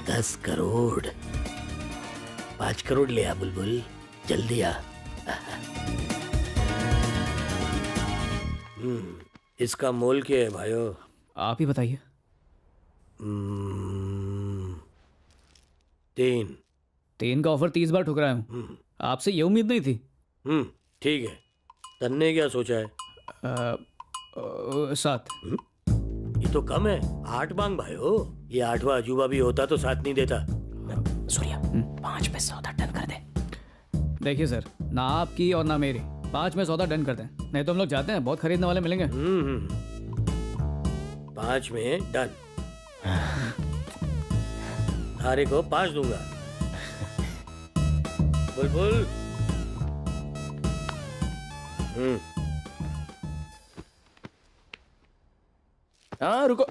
Speaker 12: 10 करोड़। 5 करोड़ ले आ बुलबुल, जल्दी आ। इसका मोल क्या है भाइयों?
Speaker 4: आप ही बताइए। 3 का ऑफर 30 बार ठुकराया हूँ। आपसे ये उम्मीद नहीं थी।
Speaker 12: ठीक है, तन्ने क्या सोचा है?
Speaker 4: 7।
Speaker 12: ये तो कम है, 8 मांग भाइयों। ये 8वां अजूबा भी होता तो साथ नहीं देता।
Speaker 11: सूर्या 5 में सौदा डन कर दे।
Speaker 4: देखिए सर, ना आपकी और ना मेरी, 5 में सौदा डन करते हैं, नहीं तो हम लोग जाते हैं, बहुत खरीदने वाले मिलेंगे।
Speaker 12: 5 में डन। थारे को 5 दूंगा। बुलबुल।
Speaker 11: हाँ रुको।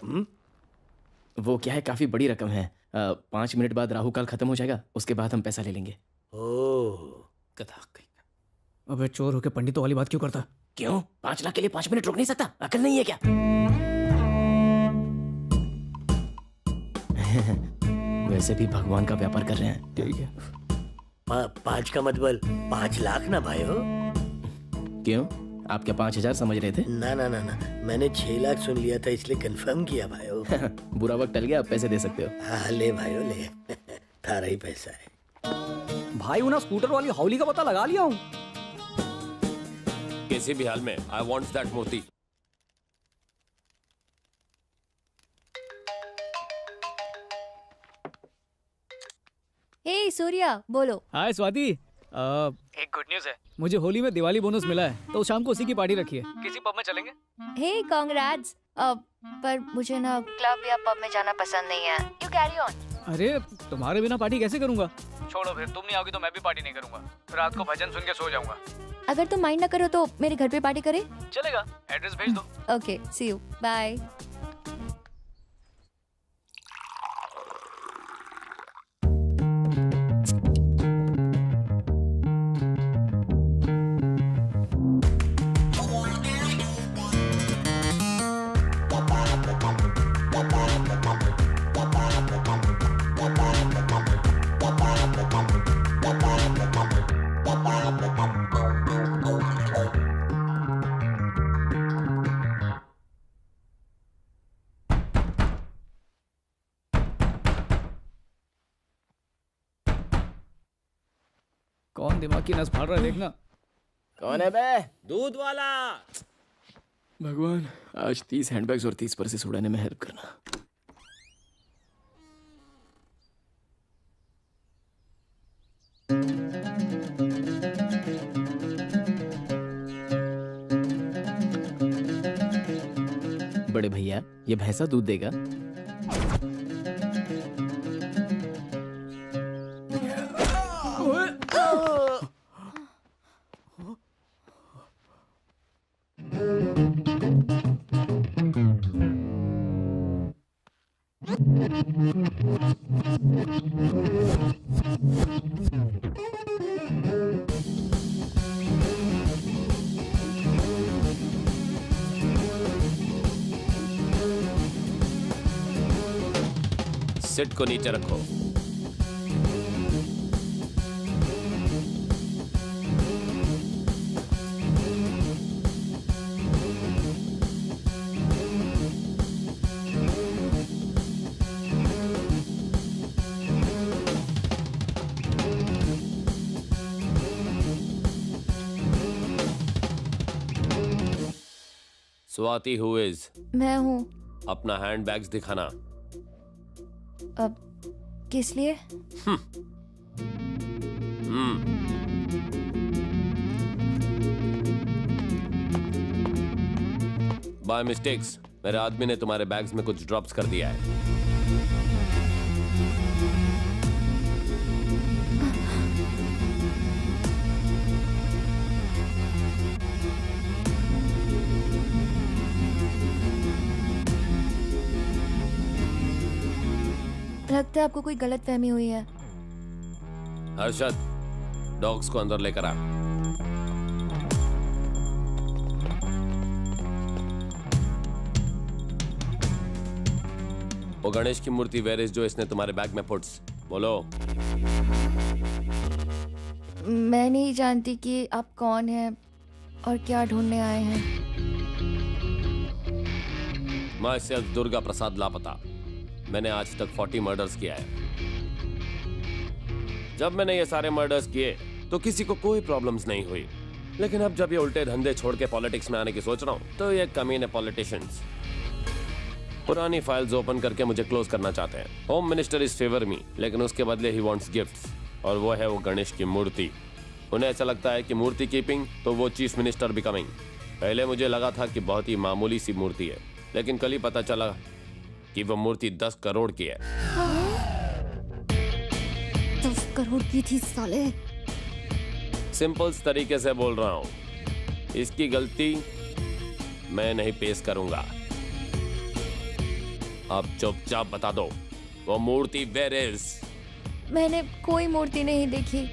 Speaker 11: वो क्या है, काफी बड़ी रकम है। 5 मिनट बाद राहु काल खत्म हो जाएगा, उसके बाद हम पैसा ले लेंगे।
Speaker 4: अबे चोर होके पंडितों वाली बात क्यों करता?
Speaker 11: क्यों? 5 लाख के लिए 5 मिनट रुक नहीं सकता? अकल नहीं है क्या? वैसे भी भगवान का व्यापार कर रहे हैं।
Speaker 4: ठीक है।
Speaker 12: 5 का मतलब 5 लाख ना भाइयों।
Speaker 11: क्यों, आप क्या 5000 समझ रहे थे?
Speaker 12: ना ना ना ना, मैंने 6 लाख सुन लिया था, इसलिए कंफर्म किया भाइयों।
Speaker 11: बुरा वक्त टल गया, आप पैसे दे सकते हो।
Speaker 12: हाँ ले भाइयों ले। थारा ही पैसा है।
Speaker 4: भाई उन्हें स्कूटर वाली हौली का पता लगा लिया हूँ।
Speaker 10: किसी भी हाल में आई वांट दैट मोती।
Speaker 5: हे सूर्या, बोलो।
Speaker 4: हाय स्वाति। एक गुड न्यूज़ है, मुझे होली में दिवाली बोनस मिला है, तो शाम को उसी की पार्टी रखी है। किसी पब में चलेंगे?
Speaker 5: हे कांग्रेट्स। पर मुझे ना क्लब या पब में जाना पसंद नहीं है। You carry on.
Speaker 4: अरे तुम्हारे बिना पार्टी कैसे करूंगा? छोड़ो, फिर तुम नहीं आओगी तो मैं भी पार्टी नहीं करूंगा। रात को भजन सुन के सो जाऊंगा।
Speaker 5: अगर तुम माइंड ना करो तो मेरे घर पे पार्टी करें?
Speaker 4: चलेगा, एड्रेस भेज दो।
Speaker 5: Okay, see you, bye.
Speaker 4: कौन दिमाग की नस फाड़ रहा है देखना।
Speaker 11: कौन है बे?
Speaker 3: दूध वाला।
Speaker 11: भगवान, आज 30 हैंडबैग्स और 30 पर्सेस उड़ाने में हेल्प करना। बड़े भैया, ये भैंसा दूध देगा?
Speaker 10: सिट को नीचे रखो। Swati who is?
Speaker 5: मैं हूँ।
Speaker 10: अपना हैंड बैग्स दिखाना।
Speaker 5: अब किस लिए?
Speaker 10: बाय मिस्टेक्स मेरे आदमी ने तुम्हारे बैग्स में कुछ ड्रॉप्स कर दिया है।
Speaker 5: लगता है आपको कोई गलत फहमी हुई है।
Speaker 10: हर्षद, डॉग्स को अंदर लेकर आ। वो गणेश की मूर्ति वेयर इज जो इसने तुम्हारे बैग में पुट्स, बोलो।
Speaker 5: मैं नहीं जानती कि आप कौन हैं और क्या ढूंढने आए हैं।
Speaker 10: मैं सेल्फ दुर्गा प्रसाद लापता। मैंने आज तक 40 मर्डर्स किया है। जब मैंने ये सारे मर्डर्स किए तो किसी को कोई प्रॉब्लम्स नहीं हुई, लेकिन अब जब ये उल्टे धंधे छोड़ के पॉलिटिक्स में आने की सोच रहा हूँ तो ये कमीने पॉलिटिशियंस पुरानी फाइल्स ओपन करके मुझे क्लोज करना चाहते हैं। होम मिनिस्टर इज फेवर मी, लेकिन उसके बदले ही वांट्स गिफ्ट्स, और वो है वो गणेश की मूर्ति। उन्हें ऐसा लगता है कि मूर्ति कीपिंग तो वो चीफ मिनिस्टर बिकमिंग। पहले मुझे लगा था कि बहुत ही मामूली सी मूर्ति है, लेकिन कल ही पता चला कि वो मूर्ति 10 करोड़ की है।
Speaker 6: 10 करोड़ की थी साले।
Speaker 10: सिंपल तरीके से बोल रहा हूँ, इसकी गलती मैं नहीं पेश करूंगा। अब चुपचाप बता दो वो मूर्ति वेयर इज।
Speaker 5: मैंने कोई मूर्ति नहीं देखी।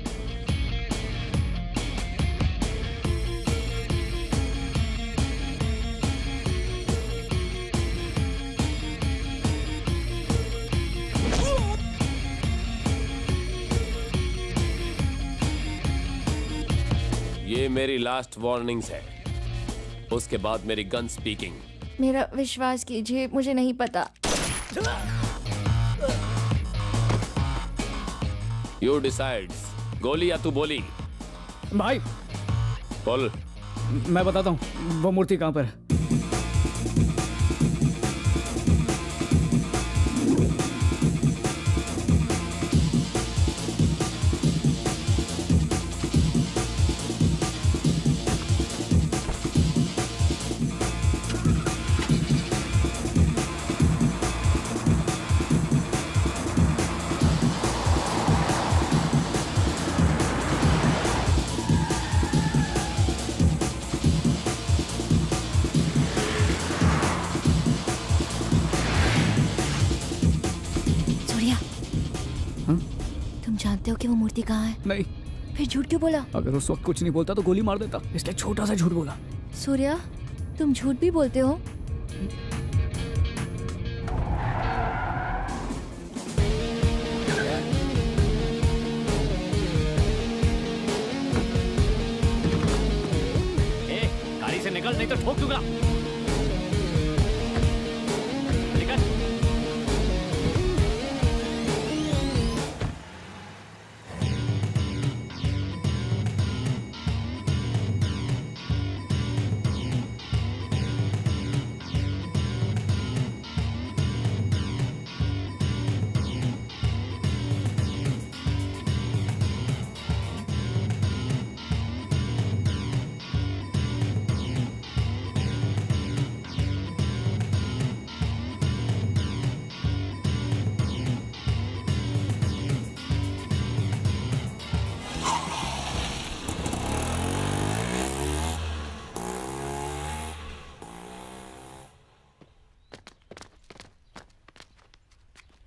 Speaker 10: ये मेरी लास्ट वार्निंग्स है, उसके बाद मेरी गन स्पीकिंग।
Speaker 5: मेरा विश्वास कीजिए, मुझे नहीं पता।
Speaker 10: यू डिसाइड्स, गोली या तू बोली।
Speaker 4: भाई
Speaker 10: बोल।
Speaker 4: मैं बताता हूँ वो मूर्ति कहाँ पर है।
Speaker 5: तुम जानते हो कि वो मूर्ति कहाँ है?
Speaker 4: नहीं।
Speaker 5: फिर झूठ क्यों बोला?
Speaker 4: अगर उस वक्त कुछ नहीं बोलता तो गोली मार देता, इसलिए छोटा सा झूठ बोला।
Speaker 5: सूर्या, तुम झूठ भी बोलते हो?
Speaker 2: गाड़ी से निकल, नहीं तो ठोक दूंगा। निकल।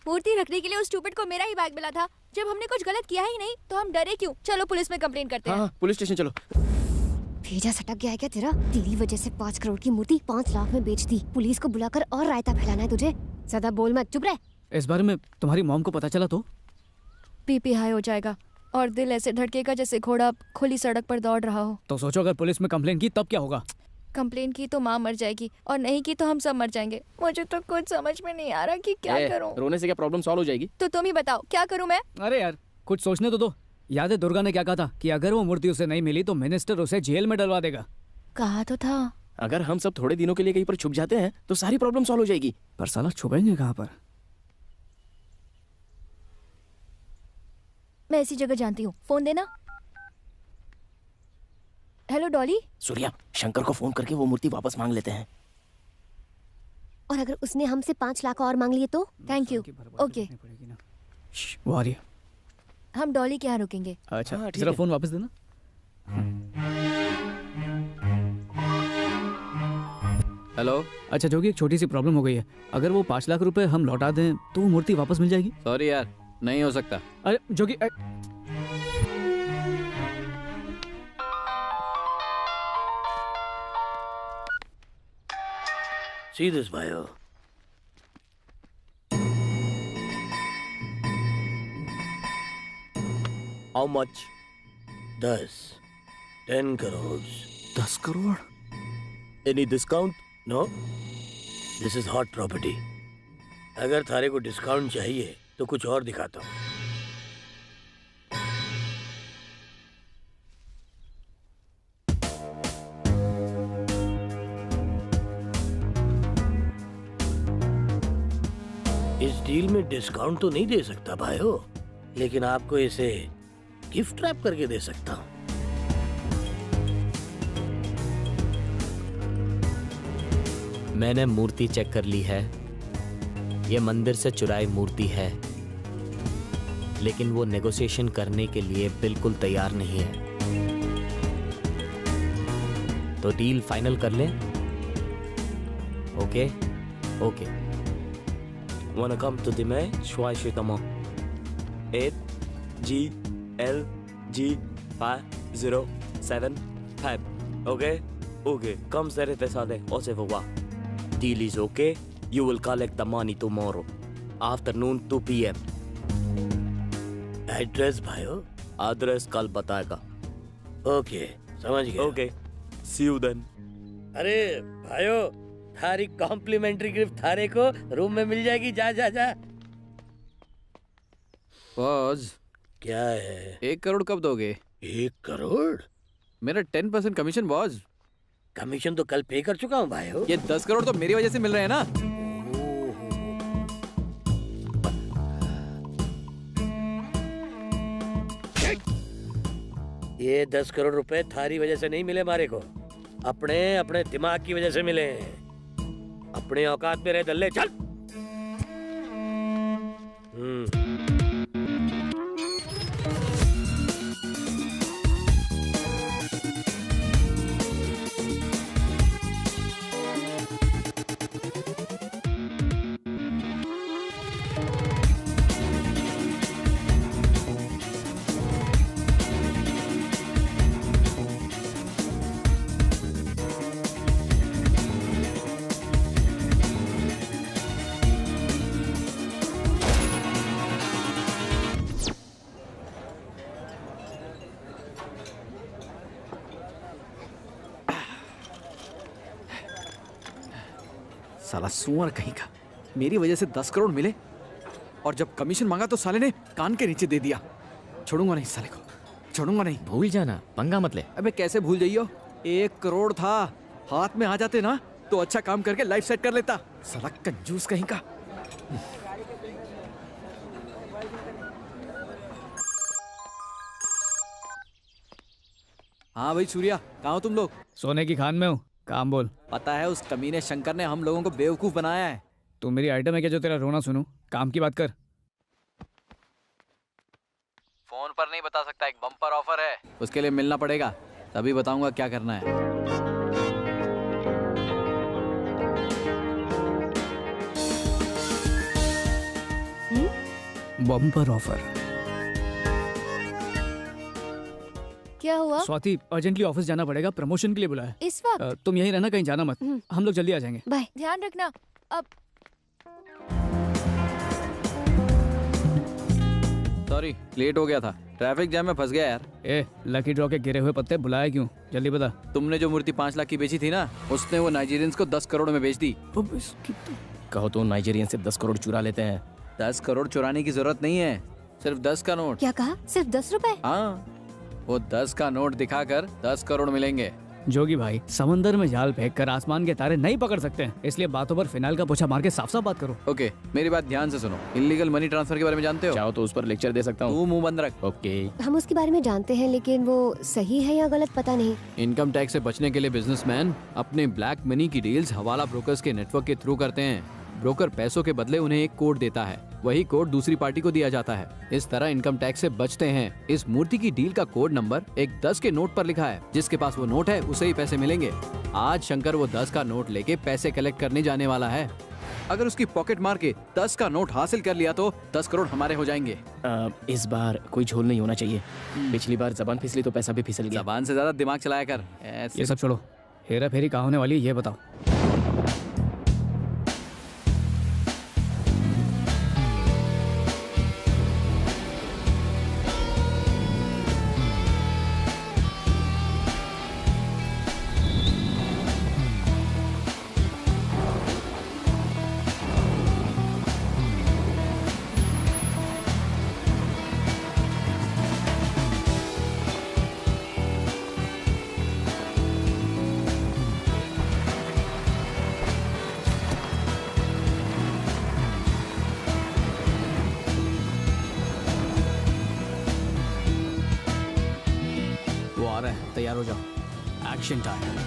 Speaker 5: मूर्ति रखने के लिए उस स्टूपिड को मेरा ही बैग मिला था। जब हमने कुछ गलत किया ही नहीं तो हम डरे क्यों? चलो पुलिस में कंप्लेन करते हैं।
Speaker 11: हाँ, पुलिस स्टेशन चलो।
Speaker 6: भेजा सटक गया है क्या तेरा? तेरी वजह से 5 करोड़ की मूर्ति 5 लाख में बेच दी। पुलिस को बुलाकर और रायता फैलाना है तुझे। ज्यादा बोल मत, चुप रह।
Speaker 4: इस बारे में तुम्हारी मॉम को पता चला तो?
Speaker 5: बीपी हाई हो जाएगा और दिल ऐसे धड़केगा जैसे घोड़ा खुली सड़क पर दौड़ रहा हो।
Speaker 4: तो सोचो अगर पुलिस में कंप्लेन की तब क्या होगा?
Speaker 5: कंप्लेन की तो माँ मर जाएगी और नहीं की तो हम सब मर जाएंगे। मुझे तो कुछ समझ में नहीं आ रहा कि क्या करूं।
Speaker 11: रोने से क्या प्रॉब्लम सॉल्व हो जाएगी?
Speaker 5: तो तुम ही बताओ क्या करूं मैं?
Speaker 4: अरे यार कुछ सोचने तो दो। याद है दुर्गा ने क्या कहा था कि अगर वो मूर्ति उसे नहीं मिली तो मिनिस्टर उसे जेल में डलवा देगा।
Speaker 5: कहा तो था।
Speaker 11: अगर हम सब थोड़े दिनों के लिए कहीं पर छुप जाते हैं तो सारी प्रॉब्लम सॉल्व हो जाएगी।
Speaker 4: पर साला छुपेंगे कहाँ पर?
Speaker 5: मैं ऐसी जगह जानती हूँ, फोन देना। हेलो डॉली।
Speaker 11: सूर्या, शंकर को फोन करके वो मूर्ति वापस मांग लेते हैं।
Speaker 6: और अगर उसने हमसे 5 लाख और मांग लिए तो?
Speaker 5: Thank you. ओके,
Speaker 4: वो आ रही है।
Speaker 5: हम डॉली के यहाँ रुकेंगे।
Speaker 4: अच्छा
Speaker 11: हाँ, ठीक
Speaker 4: जरा
Speaker 11: है।
Speaker 4: फोन वापस देना।
Speaker 11: हेलो।
Speaker 4: अच्छा जोगी, एक छोटी सी प्रॉब्लम हो गई है। अगर वो 5 लाख रुपए हम लौटा दें तो वो मूर्ति वापस मिल जाएगी?
Speaker 11: सॉरी यार, नहीं हो सकता।
Speaker 4: अरे जोगी
Speaker 12: See this, भाइयों।
Speaker 11: How much?
Speaker 12: 10 crore.
Speaker 11: 10 crore? Any discount?
Speaker 12: No, this is hot property. अगर थारे को डिस्काउंट चाहिए तो कुछ और दिखाता हूँ। इस डील में डिस्काउंट तो नहीं दे सकता भाइयों, लेकिन आपको इसे गिफ्ट रैप करके दे सकता हूँ।
Speaker 11: मैंने मूर्ति चेक कर ली है। ये मंदिर से चुराई मूर्ति है, लेकिन वो नेगोशिएशन करने के लिए बिल्कुल तैयार नहीं है। तो डील फाइनल कर लें? Okay okay. Wanna come to the match? Why should I come? 8GLG5075. Okay? Okay. Come set it aside. Ose va. Deal is okay. You will collect the money tomorrow. Afternoon 2 PM.
Speaker 12: Address भाइयों?
Speaker 11: Address कल बताएगा।
Speaker 12: Okay, समझ गया।
Speaker 11: Okay. See you then.
Speaker 12: अरे भाइयों, थारी complementary gift थारे को रूम में मिल जाएगी। जा जा जा।
Speaker 13: बॉस,
Speaker 12: क्या है?
Speaker 13: 1 करोड़ कब दोगे?
Speaker 12: 1 करोड़?
Speaker 13: मेरा 10% कमीशन बॉस।
Speaker 12: कमीशन तो कल पे कर चुका हूँ भाइयों।
Speaker 13: ये 10 करोड़ तो मेरी वजह से मिल रहे हैं ना।
Speaker 12: ये 10 करोड़ रुपए थारी वजह से नहीं मिले मारे को, अपने अपने दिमाग की वजह से मिले। अपने औकात में रहे दल्ले, चल।
Speaker 13: साला सुअर कहीं का, मेरी वजह से 10 करोड़ मिले और जब कमीशन मांगा तो साले ने कान के नीचे दे दिया। छोड़ूंगा नहीं साले को, छोड़ूंगा नहीं।
Speaker 11: भूल जाना, पंगा मत ले।
Speaker 13: अबे कैसे भूल जाइयो? 1 करोड़ था, हाथ में आ जाते ना तो अच्छा काम करके लाइफ सेट कर लेता। साला कंजूस कहीं का। हाँ भाई सूर्या, कहाँ हो तुम लोग?
Speaker 4: सोने की खान में हूँ। काम बोल।
Speaker 13: पता है उस कमीने शंकर ने हम लोगों को बेवकूफ बनाया है।
Speaker 4: तू मेरी आइटम है क्या जो तेरा रोना सुनूं? काम की बात कर।
Speaker 13: फोन पर नहीं बता सकता, एक बम्पर ऑफर है, उसके लिए मिलना पड़ेगा, तभी बताऊंगा क्या करना है।
Speaker 4: Bumper offer.
Speaker 5: क्या हुआ?
Speaker 4: स्वाति, अर्जेंटली ऑफिस जाना पड़ेगा, प्रमोशन के लिए बुलाया है।
Speaker 5: इस वक्त?
Speaker 4: तुम यहीं रहना, कहीं जाना मत। हम लोग जल्दी आ जाएंगे।
Speaker 5: बाय। ध्यान रखना। अब
Speaker 13: सॉरी, लेट हो गया था, ट्रैफिक जैम में फंस गया यार।
Speaker 4: ए, लकी ड्रॉ के गिरे हुए पत्ते बुलाया क्यों? जल्दी बता।
Speaker 13: तुमने जो मूर्ति 5 लाख की बेची थी ना, उसने वो नाइजीरियंस को 10 करोड़ में बेच दी।
Speaker 11: कहो तो नाइजीरियन से 10 करोड़ चुरा लेते हैं।
Speaker 13: 10 करोड़ चुराने की जरूरत नहीं है, सिर्फ 10 का नोट।
Speaker 5: क्या कहा? सिर्फ 10 रुपए?
Speaker 13: हाँ, वो 10 का नोट दिखाकर 10 करोड़ मिलेंगे।
Speaker 4: जोगी भाई, समंदर में जाल फेंक कर आसमान के तारे नहीं पकड़ सकते हैं, इसलिए बातों पर फिनाइल का पोछा मार के साफ साफ बात करो।
Speaker 13: ओके, मेरी बात ध्यान से सुनो। इलीगल मनी ट्रांसफर के बारे में जानते हो?
Speaker 11: चाहो तो उस पर लेक्चर दे सकता हूँ।
Speaker 13: तू मुंह बंद रख।
Speaker 11: ओके।
Speaker 8: हम उसके बारे में जानते हैं, लेकिन वो सही है या गलत पता नहीं।
Speaker 13: इनकम टैक्स से बचने के लिए बिजनेसमैन अपने ब्लैक मनी की डील्स हवाला ब्रोकर्स के नेटवर्क के थ्रू करते हैं। ब्रोकर पैसों के बदले उन्हें एक कोड देता है, वही कोड दूसरी पार्टी को दिया जाता है। इस तरह इनकम टैक्स से बचते हैं। इस मूर्ति की डील का कोड नंबर एक 10 के नोट पर लिखा है। जिसके पास वो नोट है उसे ही पैसे मिलेंगे। आज शंकर वो 10 का नोट लेके पैसे कलेक्ट करने जाने वाला है। अगर उसकी पॉकेट मार के 10 का नोट हासिल कर लिया तो 10 करोड़ हमारे हो जाएंगे।
Speaker 11: इस बार कोई झोल नहीं होना चाहिए। पिछली बार जबान फिसली तो पैसा भी फिसल गया।
Speaker 13: जबान से ज्यादा दिमाग चलाया कर।
Speaker 4: ये सब छोड़ो, हेरा फेरी कहाँ होने वाली है ये बताओ। वो आ रहा है, तैयार हो जाओ। Action time.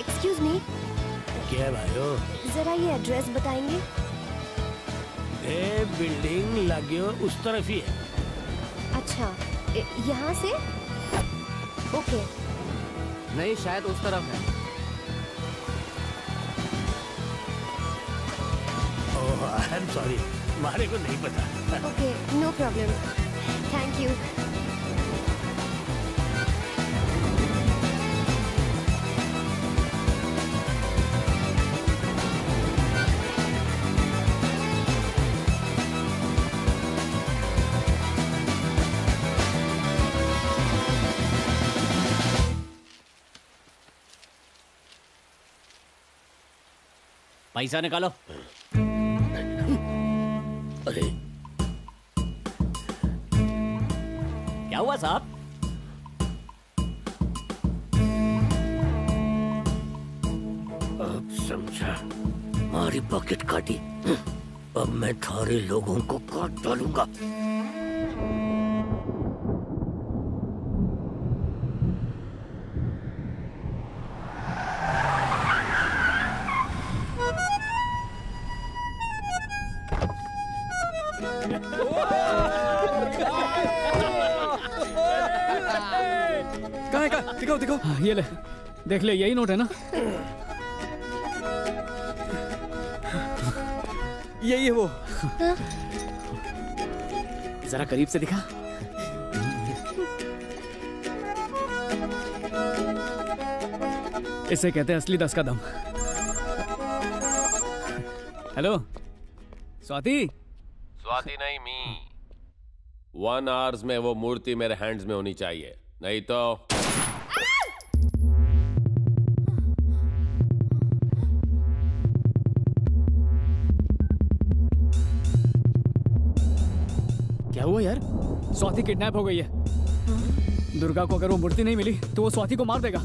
Speaker 6: एक्सक्यूज मी,
Speaker 12: क्या है भाइयों?
Speaker 6: जरा ये एड्रेस बताएंगे?
Speaker 12: ये बिल्डिंग लगियो उस तरफ ही है।
Speaker 6: अच्छा, यहाँ से? ओके।
Speaker 13: नहीं, शायद उस तरफ है।
Speaker 12: ओह, आई एम सॉरी, हमारे को नहीं पता।
Speaker 6: Okay, no problem, thank you.
Speaker 2: पैसा निकालो।
Speaker 12: अरे
Speaker 2: क्या हुआ साहब?
Speaker 12: अब समझा, हमारी पॉकेट काटी। अब मैं थारे लोगों को काट डालूंगा।
Speaker 13: कहाँ है? कहाँ? दिखाओ दिखाओ।
Speaker 4: हाँ, ये ले, देख ले, यही नोट है ना?
Speaker 13: यही है वो।
Speaker 11: जरा करीब से दिखा।
Speaker 4: इसे कहते हैं असली 10 का दम। हेलो स्वाति।
Speaker 10: स्वाति नहीं, मी। 1 आवर्स में वो मूर्ति मेरे हैंड्स में होनी चाहिए, नहीं तो
Speaker 11: क्या हुआ यार?
Speaker 4: स्वाति किडनैप हो गई है। दुर्गा को अगर वो मूर्ति नहीं मिली तो वो स्वाति को मार देगा।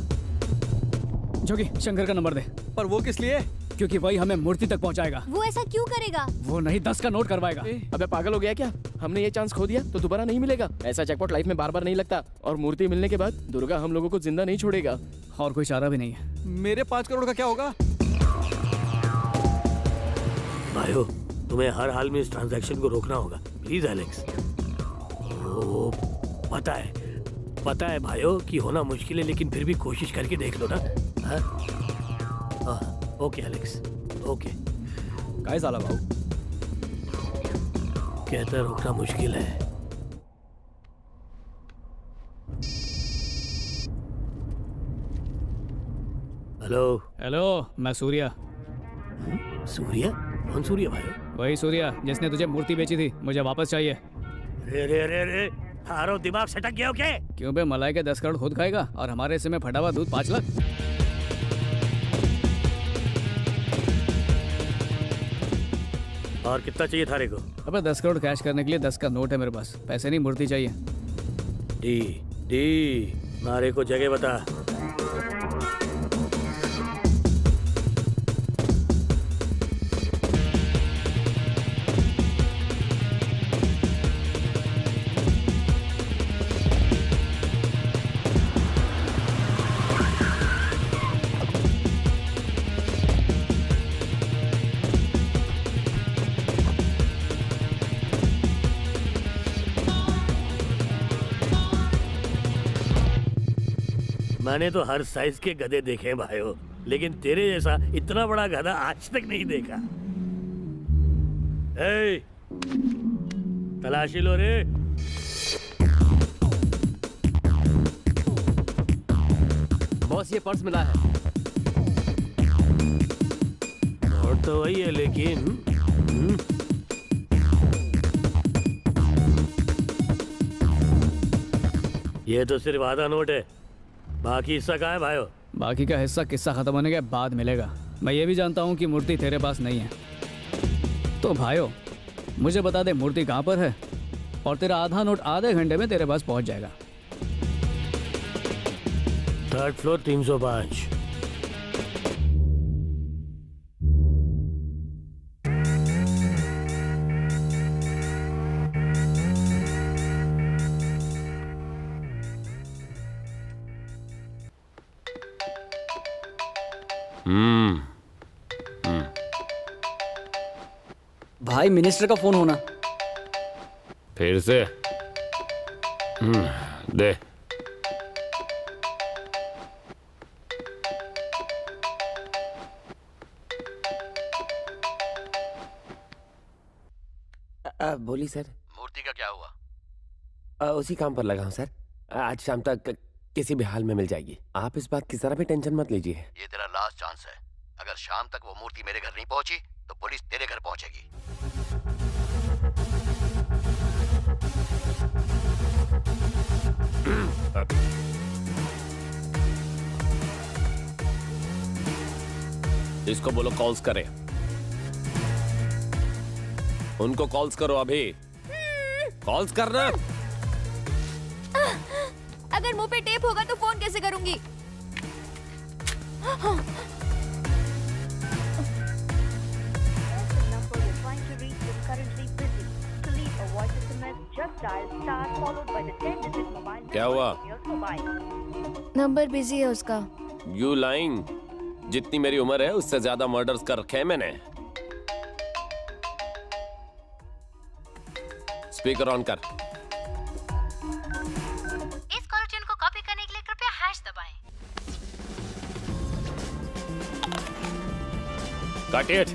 Speaker 4: जोगी, शंकर का नंबर दे।
Speaker 13: पर वो किस लिए?
Speaker 4: क्योंकि वही हमें मूर्ति तक पहुंचाएगा।
Speaker 6: वो ऐसा क्यों करेगा?
Speaker 4: वो नहीं 10 का नोट करवाएगा।
Speaker 11: अबे पागल हो गया क्या? हमने ये चांस खो दिया तो दोबारा नहीं मिलेगा। ऐसा जैकपॉट लाइफ में बार बार नहीं लगता। और मूर्ति मिलने के बाद दुर्गा हम लोगों को जिंदा नहीं छोड़ेगा।
Speaker 4: और कोई चारा भी नहीं है।
Speaker 13: मेरे 5 करोड़ का क्या होगा?
Speaker 12: भाइयों, तुम्हें हर हाल में इस ट्रांजैक्शन को रोकना होगा, प्लीज एलेक्स। ओ, पता है भाइयों कि होना मुश्किल है, लेकिन फिर भी कोशिश करके देख लो ना। Okay Alex, okay.
Speaker 13: काय झाला भाऊ?
Speaker 12: कहता रोकना मुश्किल है। हेलो।
Speaker 4: हेलो, मैं सूर्या।
Speaker 12: सूर्या? कौन सूर्या भाई?
Speaker 4: वही सूर्या जिसने तुझे मूर्ति बेची थी। मुझे वापस चाहिए।
Speaker 12: रे रे रे रे हारो दिमाग सटक गया हो क्या?
Speaker 4: क्यों बे, मलाई के 10 करोड़ खुद खाएगा और हमारे हिस्से में फटा हुआ दूध 5 लाख।
Speaker 12: और कितना चाहिए थारे को?
Speaker 4: अबे 10 करोड़ कैश करने के लिए 10 का नोट है मेरे पास, पैसे नहीं मूर्ति चाहिए।
Speaker 12: डी डी मारे को जगह बता। मैंने तो हर साइज के गधे देखे हैं भाइयों, लेकिन तेरे जैसा इतना बड़ा गधा आज तक नहीं देखा। ए, तलाशी लो रे।
Speaker 2: बॉस ये पर्स मिला है।
Speaker 12: और तो वही है लेकिन ये तो सिर्फ आधा नोट है, बाकी हिस्सा कहाँ है भाइयों?
Speaker 4: बाकी का हिस्सा किस्सा खत्म होने के बाद मिलेगा। मैं ये भी जानता हूँ कि मूर्ति तेरे पास नहीं है। तो भाइयों मुझे बता दे मूर्ति कहाँ पर है, और तेरा आधा नोट आधे घंटे में तेरे पास पहुँच जाएगा।
Speaker 12: 3rd floor 305।
Speaker 4: भाई मिनिस्टर का फोन होना।
Speaker 10: फिर से दे।
Speaker 14: बोली सर।
Speaker 10: मूर्ति का क्या हुआ?
Speaker 14: उसी काम पर लगा हूँ सर। आज शाम तक किसी भी हाल में मिल जाएगी। आप इस बात की जरा भी टेंशन मत लीजिए।
Speaker 10: ये तेरा लास्ट चांस है। अगर शाम तक वो मूर्ति मेरे घर नहीं पहुंची तो पुलिस तेरे घर पहुंचेगी। इसको बोलो कॉल्स करे। उनको कॉल्स करो अभी। कॉल्स करना।
Speaker 5: अगर मुंह पे टेप होगा तो फोन कैसे करूंगी?
Speaker 10: क्या हुआ?
Speaker 5: नंबर बिजी है उसका।
Speaker 10: You lying. जितनी मेरी उम्र है उससे ज्यादा मर्डर्स कर रखे हैं मैंने। स्पीकर ऑन कर।
Speaker 7: इस कॉल ट्यून को कॉपी करने के लिए कृपया हैश दबाएं।
Speaker 10: Cut it.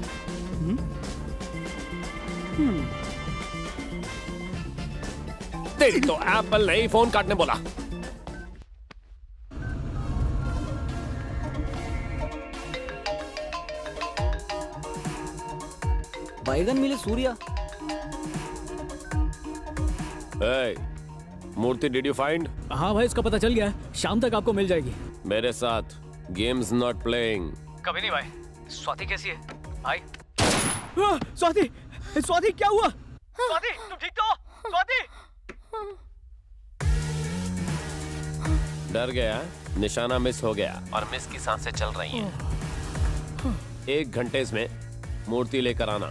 Speaker 10: तेरी तो एप्पल नहीं फोन काटने बोला।
Speaker 4: बैगन मिले सूर्या।
Speaker 10: मूर्ति डिड यू फाइंड?
Speaker 4: हाँ भाई उसका पता चल गया है, शाम तक आपको मिल जाएगी।
Speaker 10: मेरे साथ गेम्स नॉट प्लेइंग।
Speaker 4: कभी नहीं भाई। स्वाति कैसी है भाई? स्वाति, स्वाति क्या हुआ? स्वाति तुम ठीक तो हो? स्वाति
Speaker 10: डर गया, निशाना मिस हो गया और मिस की सांसें चल रही हैं। 1 घंटे में मूर्ति लेकर आना।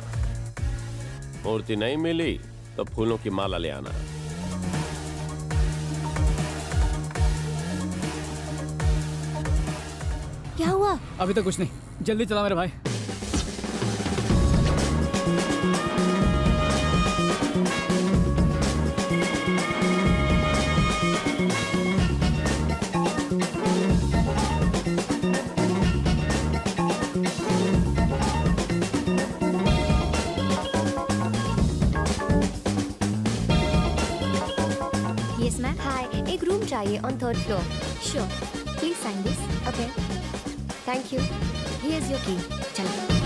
Speaker 10: मूर्ति नहीं मिली तो फूलों की माला ले आना।
Speaker 5: क्या हुआ?
Speaker 4: अभी तो कुछ नहीं, जल्दी चला मेरे भाई।
Speaker 5: Yes ma'am. हाय, एक रूम चाहिए on 3rd floor. Sure, please sign this. Okay, thank you. Here is your key. चलो।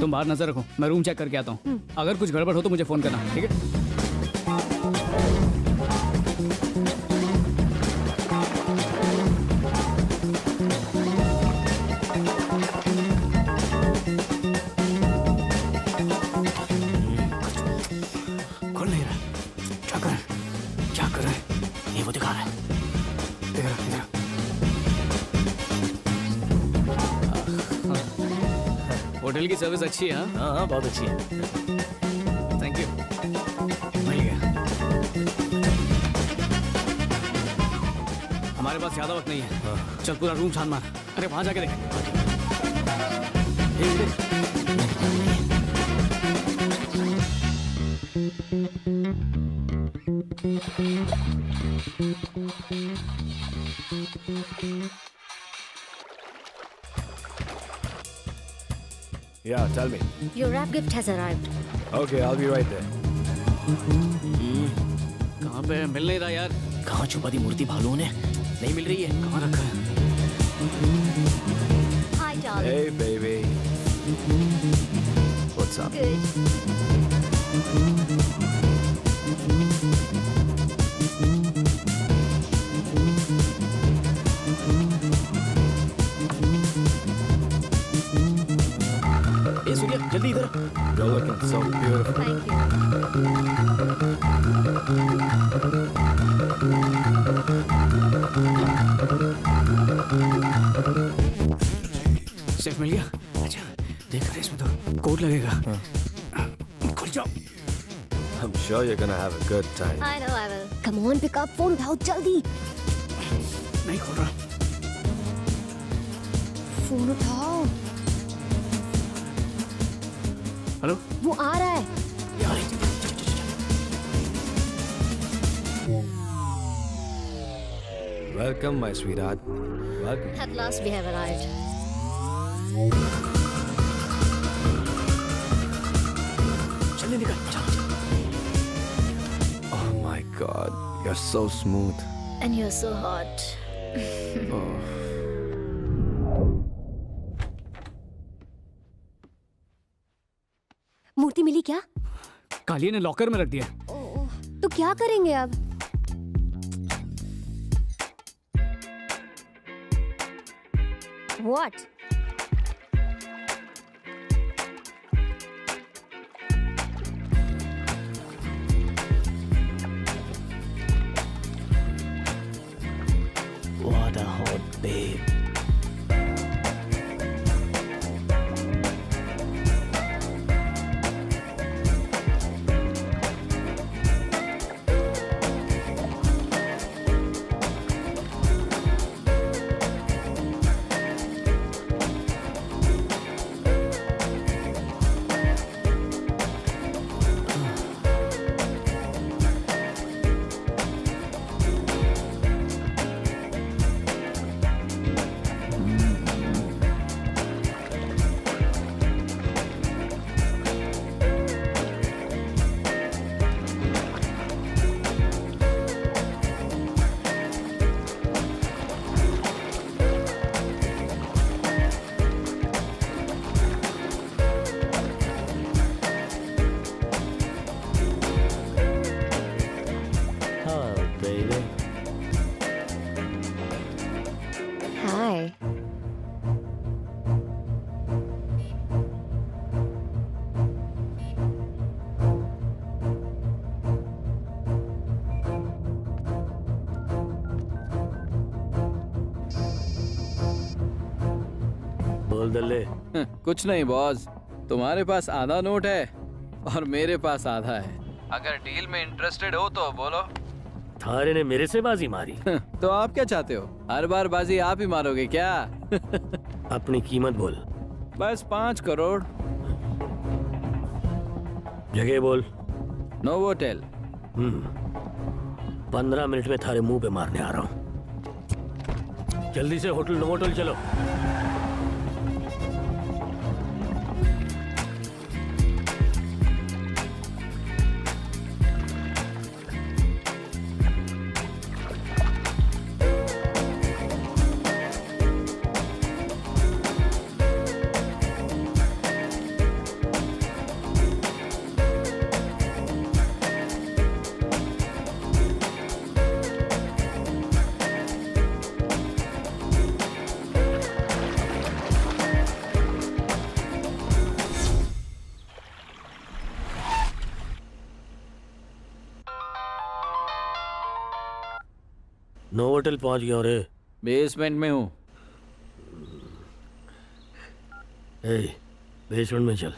Speaker 4: तुम बाहर नजर रखो, मैं रूम चेक करके आता हूँ। अगर कुछ गड़बड़ हो तो मुझे फोन करना, ठीक है? खोल नहीं रहा, क्या कर रहा है? ये वो दिखा रहा है, इधर होटल की सर्विस अच्छी है। हाँ हाँ, बहुत अच्छी है। थैंक यू, मिल गया। हमारे पास ज्यादा वक्त नहीं है, चल पूरा रूम छान मार। अरे वहां जाके देख।
Speaker 12: Yeah, tell me.
Speaker 6: Your wrap gift has arrived.
Speaker 12: Okay, I'll be right there.
Speaker 4: कहाँ पे है? मिल नहीं रहा यार।
Speaker 11: कहाँ छुपा दी मूर्ति भालू ने? नहीं मिल रही है।
Speaker 4: कहाँ रखा है?
Speaker 6: Hi, darling.
Speaker 12: Hey, baby. What's up?
Speaker 6: Good.
Speaker 11: ए सूर्या, जल्दी इधर।
Speaker 12: You're looking so beautiful.
Speaker 6: Thank you.
Speaker 4: Safe मिल गया? अच्छा, देख रहे इसमें तो कोड लगेगा। खुल जाओ।
Speaker 12: I'm sure you're gonna have a good time.
Speaker 6: I know I will. Come on, pick up phone उठाओ जल्दी।
Speaker 4: नहीं खोल रहा।
Speaker 6: फोन उठाओ।
Speaker 4: हेलो?
Speaker 6: वो आ रहा है।
Speaker 12: Welcome, my sweetheart. Welcome.
Speaker 6: At last we have arrived.
Speaker 4: जल्दी निकल।
Speaker 12: Oh my God, you're so smooth.
Speaker 6: And you're so hot. मूर्ति मिली क्या?
Speaker 4: कालिया ने लॉकर में रख दिया।
Speaker 6: तो क्या करेंगे अब? What?
Speaker 11: What a hot babe.
Speaker 6: Hi.
Speaker 12: बोल दल्ले।
Speaker 13: कुछ नहीं बॉस, तुम्हारे पास आधा नोट है और मेरे पास आधा है। अगर डील में इंटरेस्टेड हो तो बोलो।
Speaker 12: थारे ने मेरे से बाजी मारी।
Speaker 13: तो आप क्या चाहते हो? हर बार बाजी आप ही मारोगे क्या?
Speaker 12: अपनी कीमत बोल।
Speaker 13: बस 5 करोड़।
Speaker 12: जगह बोल।
Speaker 13: नोवोटेल।
Speaker 12: 15 मिनट में थारे मुंह पे मारने आ रहा हूँ। जल्दी से होटल नोवोटेल चलो। नोवोटेल पहुंच गया रे।
Speaker 13: बेसमेंट में हूँ।
Speaker 12: बेसमेंट में चल।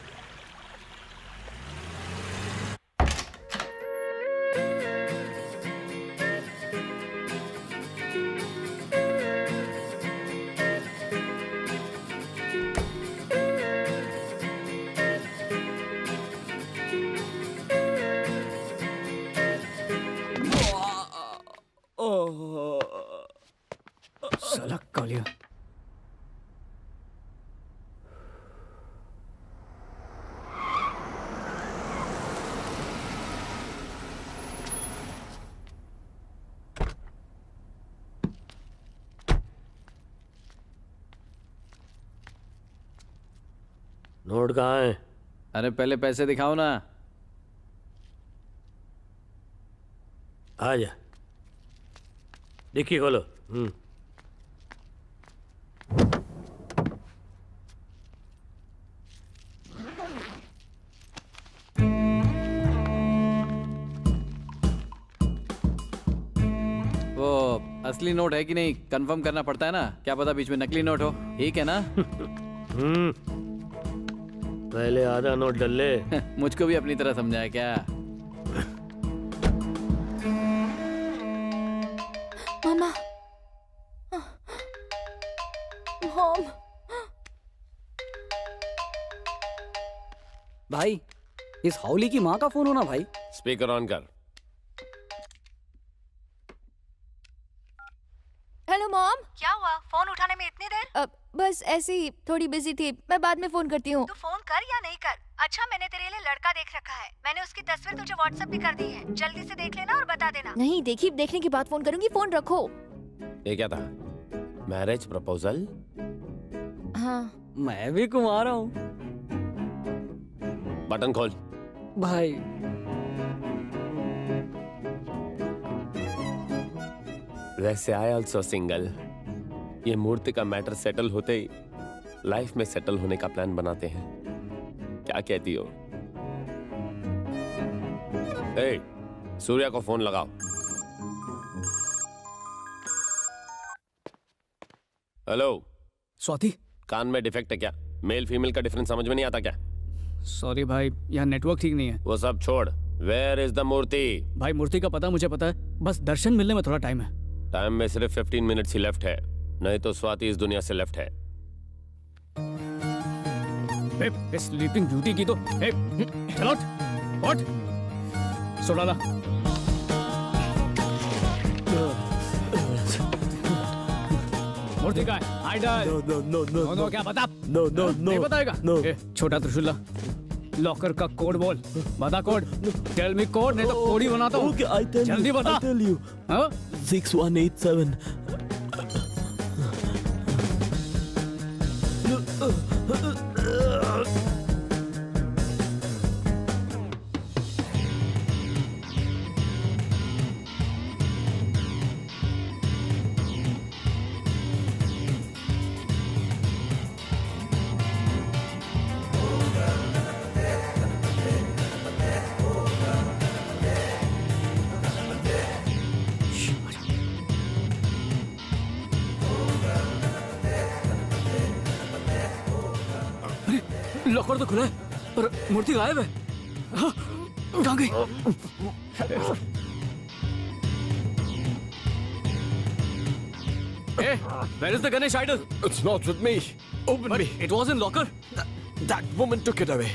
Speaker 4: साला कालिया।
Speaker 12: नोट कहाँ है?
Speaker 13: अरे पहले पैसे दिखाओ ना।
Speaker 12: आ जा, डिक्की खोलो।
Speaker 13: वो असली नोट है कि नहीं कंफर्म करना पड़ता है ना, क्या पता बीच में नकली नोट हो। ठीक है ना?
Speaker 12: पहले आधा नोट डल ले।
Speaker 13: मुझको भी अपनी तरह समझाया क्या?
Speaker 5: मामा, मॉम।
Speaker 4: भाई, इस हाउली की माँ का फोन होना भाई।
Speaker 10: स्पीकर ऑन कर।
Speaker 5: Hello mom.
Speaker 7: क्या हुआ? फोन उठाने में इतनी देर?
Speaker 5: बस ऐसे ही थोड़ी बिजी थी, मैं बाद में फोन करती हूँ।
Speaker 7: तू फोन कर या नहीं कर? अच्छा, मैंने तेरे लिए लड़का देख रखा है। मैंने उसकी तस्वीर तुझे व्हाट्सएप भी कर दी है। जल्दी से देख लेना और बता देना।
Speaker 5: नहीं देखी, देखने के बाद फोन करूंगी, फोन रखो।
Speaker 10: ये क्या था? Marriage proposal?
Speaker 5: हाँ।
Speaker 4: मैं भी कुंवारा हूँ
Speaker 10: बटन खोल
Speaker 4: भाई।
Speaker 10: वैसे आई ऑल्सो सिंगल। ये मूर्ति का मैटर सेटल होते ही लाइफ में सेटल होने का प्लान बनाते हैं। क्या कहती हो? ए, सूर्या को फोन लगाओ। हेलो
Speaker 4: स्वाति।
Speaker 10: कान में डिफेक्ट है क्या? मेल फीमेल का डिफरेंस समझ में नहीं आता क्या?
Speaker 4: सॉरी भाई, यहाँ नेटवर्क ठीक नहीं है।
Speaker 10: वो सब छोड़, वेयर इज द मूर्ति?
Speaker 4: भाई मूर्ति का पता मुझे पता है, बस दर्शन मिलने में थोड़ा टाइम है।
Speaker 10: टाइम में सिर्फ 15 मिनट्स ही लेफ्ट है, नहीं तो स्वाति इस दुनिया से लेफ्ट है।
Speaker 4: स्लीपिंग ब्यूटी की तो चलो उठ, सो डाला। मूर्ति का है आइडल। नो क्या बता? नहीं बताएगा? छोटा त्रिशूला, लॉकर का कोड बोल। बता कोड। टेल मी कोड, नहीं तो कोड ही बनाता हूँ। जल्दी बता।
Speaker 15: 6187।
Speaker 4: लॉकर तो खुला है पर मूर्ति गायब है। हाँ, कहाँ गई? Hey, where is the Ganesh idol?
Speaker 15: It's not with me. Open me.
Speaker 4: It was in locker.
Speaker 15: That woman took it away.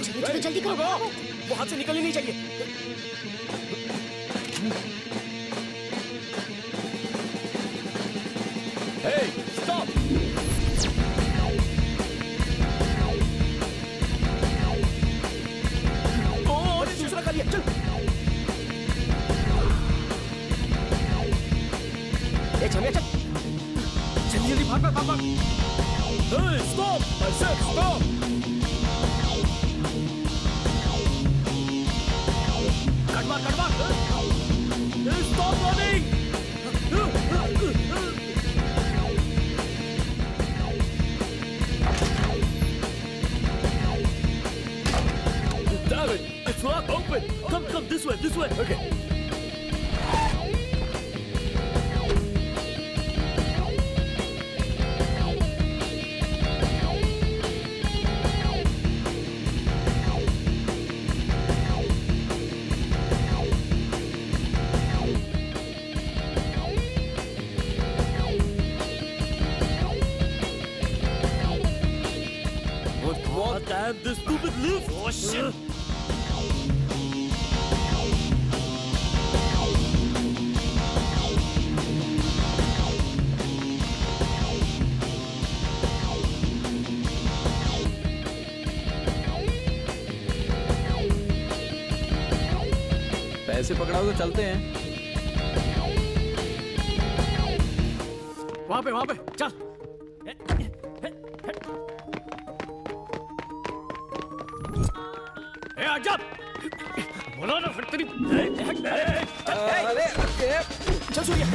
Speaker 6: चलो जल्दी करो।
Speaker 11: वो हाथ से निकलनी नहीं चाहिए।
Speaker 15: Hey, stop!
Speaker 11: दूसरा खा लिया, चल। ए छमिया चल।
Speaker 4: जल्दी जल्दी भाग भाग भाग।
Speaker 15: Hey, stop! I said stop!
Speaker 4: Cut मार कट मार।
Speaker 15: Hey, stop running! Damn it! It's locked. Open. Come this way. This way. Okay. What? Damn this stupid lift. Oh shit.
Speaker 13: पैसे पकड़ाओ तो चलते हैं।
Speaker 4: वहां पे चल। ए आजा, बोलो ना फिर तेरी।
Speaker 15: अरे
Speaker 4: चल सूर्या।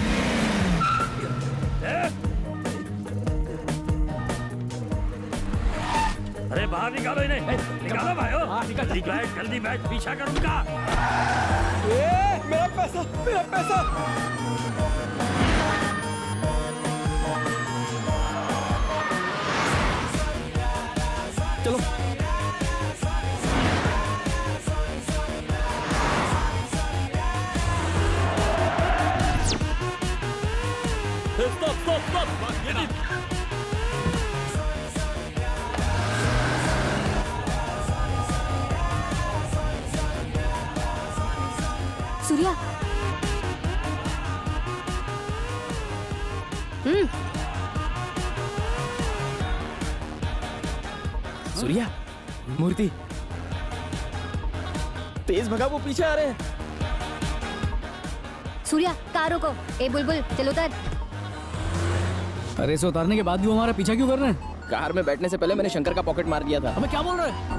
Speaker 15: अरे बाहर निकालो इन्हें। निकालो भाइयों। जल्दी बैठ पीछा कर उनका। मेरा पैसा।
Speaker 4: चलो।
Speaker 15: Stop.
Speaker 5: सूर्या।
Speaker 11: सूर्या, मूर्ति, तेज भगा, वो पीछे आ रहे हैं।
Speaker 5: सूर्या, कार रोको। ए बुलबुल, चलो उतर।
Speaker 4: अरे इसे उतारने के बाद भी वो हमारा पीछा क्यों कर रहे हैं?
Speaker 11: कार में बैठने से पहले मैंने शंकर का पॉकेट मार दिया था।
Speaker 4: अबे क्या बोल रहे हैं?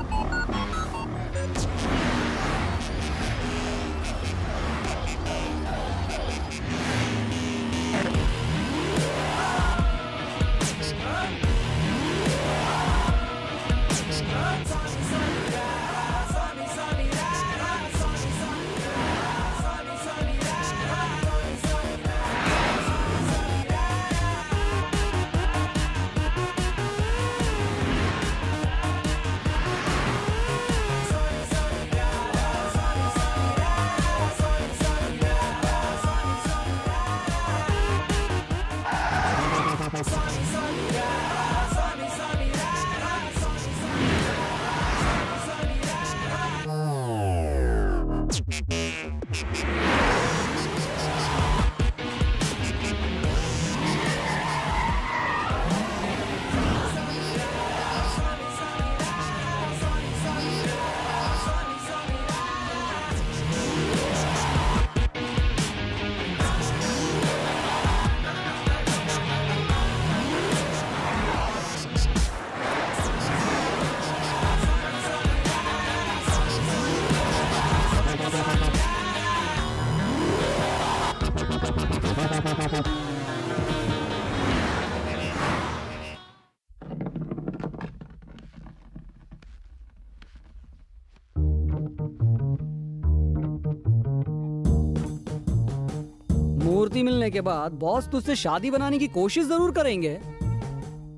Speaker 4: मूर्ति मिलने के बाद बॉस तुझसे शादी बनाने की कोशिश जरूर करेंगे।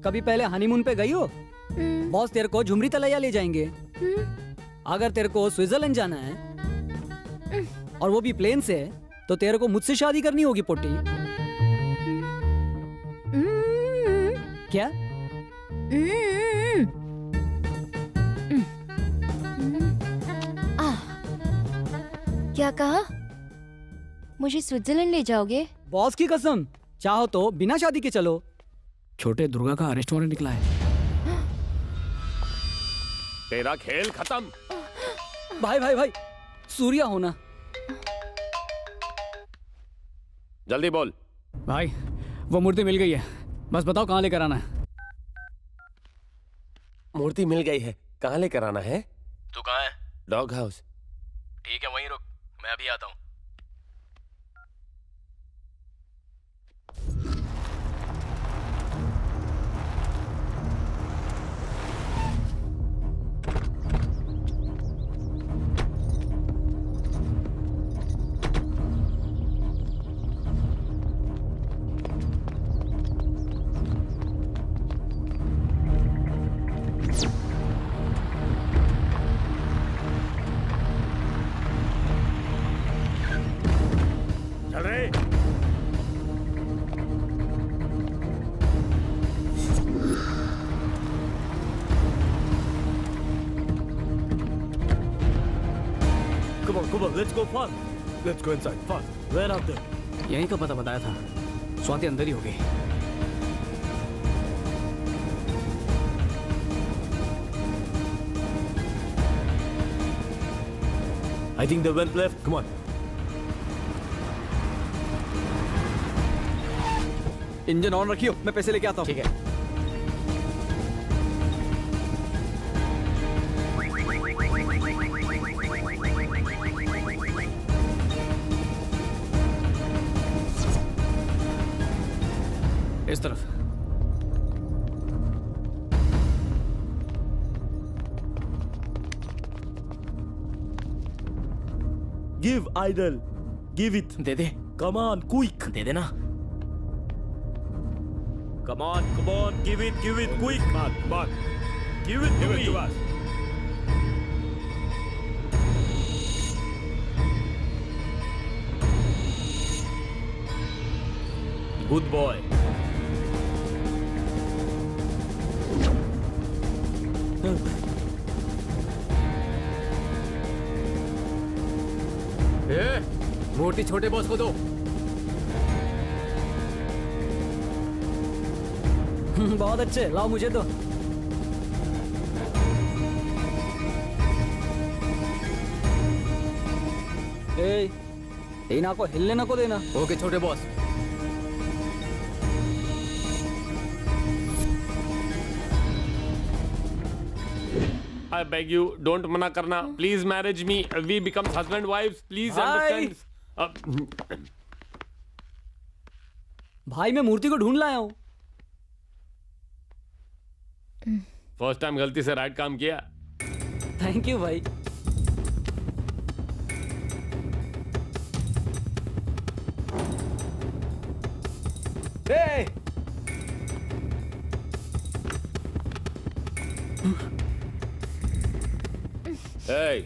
Speaker 4: कभी पहले हनीमून पे गई हो? बॉस तेरे को झुमरी तलैया ले जाएंगे। अगर तेरे को स्विट्जरलैंड जाना है और वो भी प्लेन से, तो तेरे को मुझसे शादी करनी होगी पोटी। क्या?
Speaker 5: क्या कहा? मुझे स्विट्जरलैंड ले जाओगे?
Speaker 4: बॉस की कसम, चाहो तो बिना शादी के चलो। छोटे दुर्गा का अरेस्ट वारंट निकला है।
Speaker 10: तेरा खेल खत्म।
Speaker 4: भाई सूर्या होना।
Speaker 10: जल्दी बोल।
Speaker 4: भाई वो मूर्ति मिल गई है, बस बताओ कहाँ लेकर आना है।
Speaker 14: मूर्ति मिल गई है, कहाँ लेकर आना है?
Speaker 11: तू कहाँ है?
Speaker 14: Dog house.
Speaker 11: ठीक है, वहीं रुक, मैं अभी आता हूँ।
Speaker 12: come on, let's go fast. Let's go inside, fast. Where are they?
Speaker 4: यहीं का पता बताया था, स्वाति अंदर ही होगी।
Speaker 12: I think they went left. Come on.
Speaker 13: Engine on रखियो, मैं पैसे लेके आता हूँ।
Speaker 4: ठीक है। इस तरफ।
Speaker 12: Give, idol. Give it.
Speaker 11: They they.
Speaker 12: Come on, quick.
Speaker 11: दे देना।
Speaker 12: Come on, give it, quick. Come on. Give it to us. Good boy.
Speaker 4: मूर्ति छोटे बॉस को दो। बहुत अच्छे, लाओ मुझे दो। टीना को हिलने ना को देना। ओके छोटे boss.
Speaker 10: I beg you, don't मना करना. Please marriage me. We become husband wives. Please understand.
Speaker 4: भाई मैं मूर्ति को ढूंढ लाया हूँ।
Speaker 10: फर्स्ट टाइम गलती से राइट काम किया।
Speaker 4: थैंक यू भाई।
Speaker 10: Hey,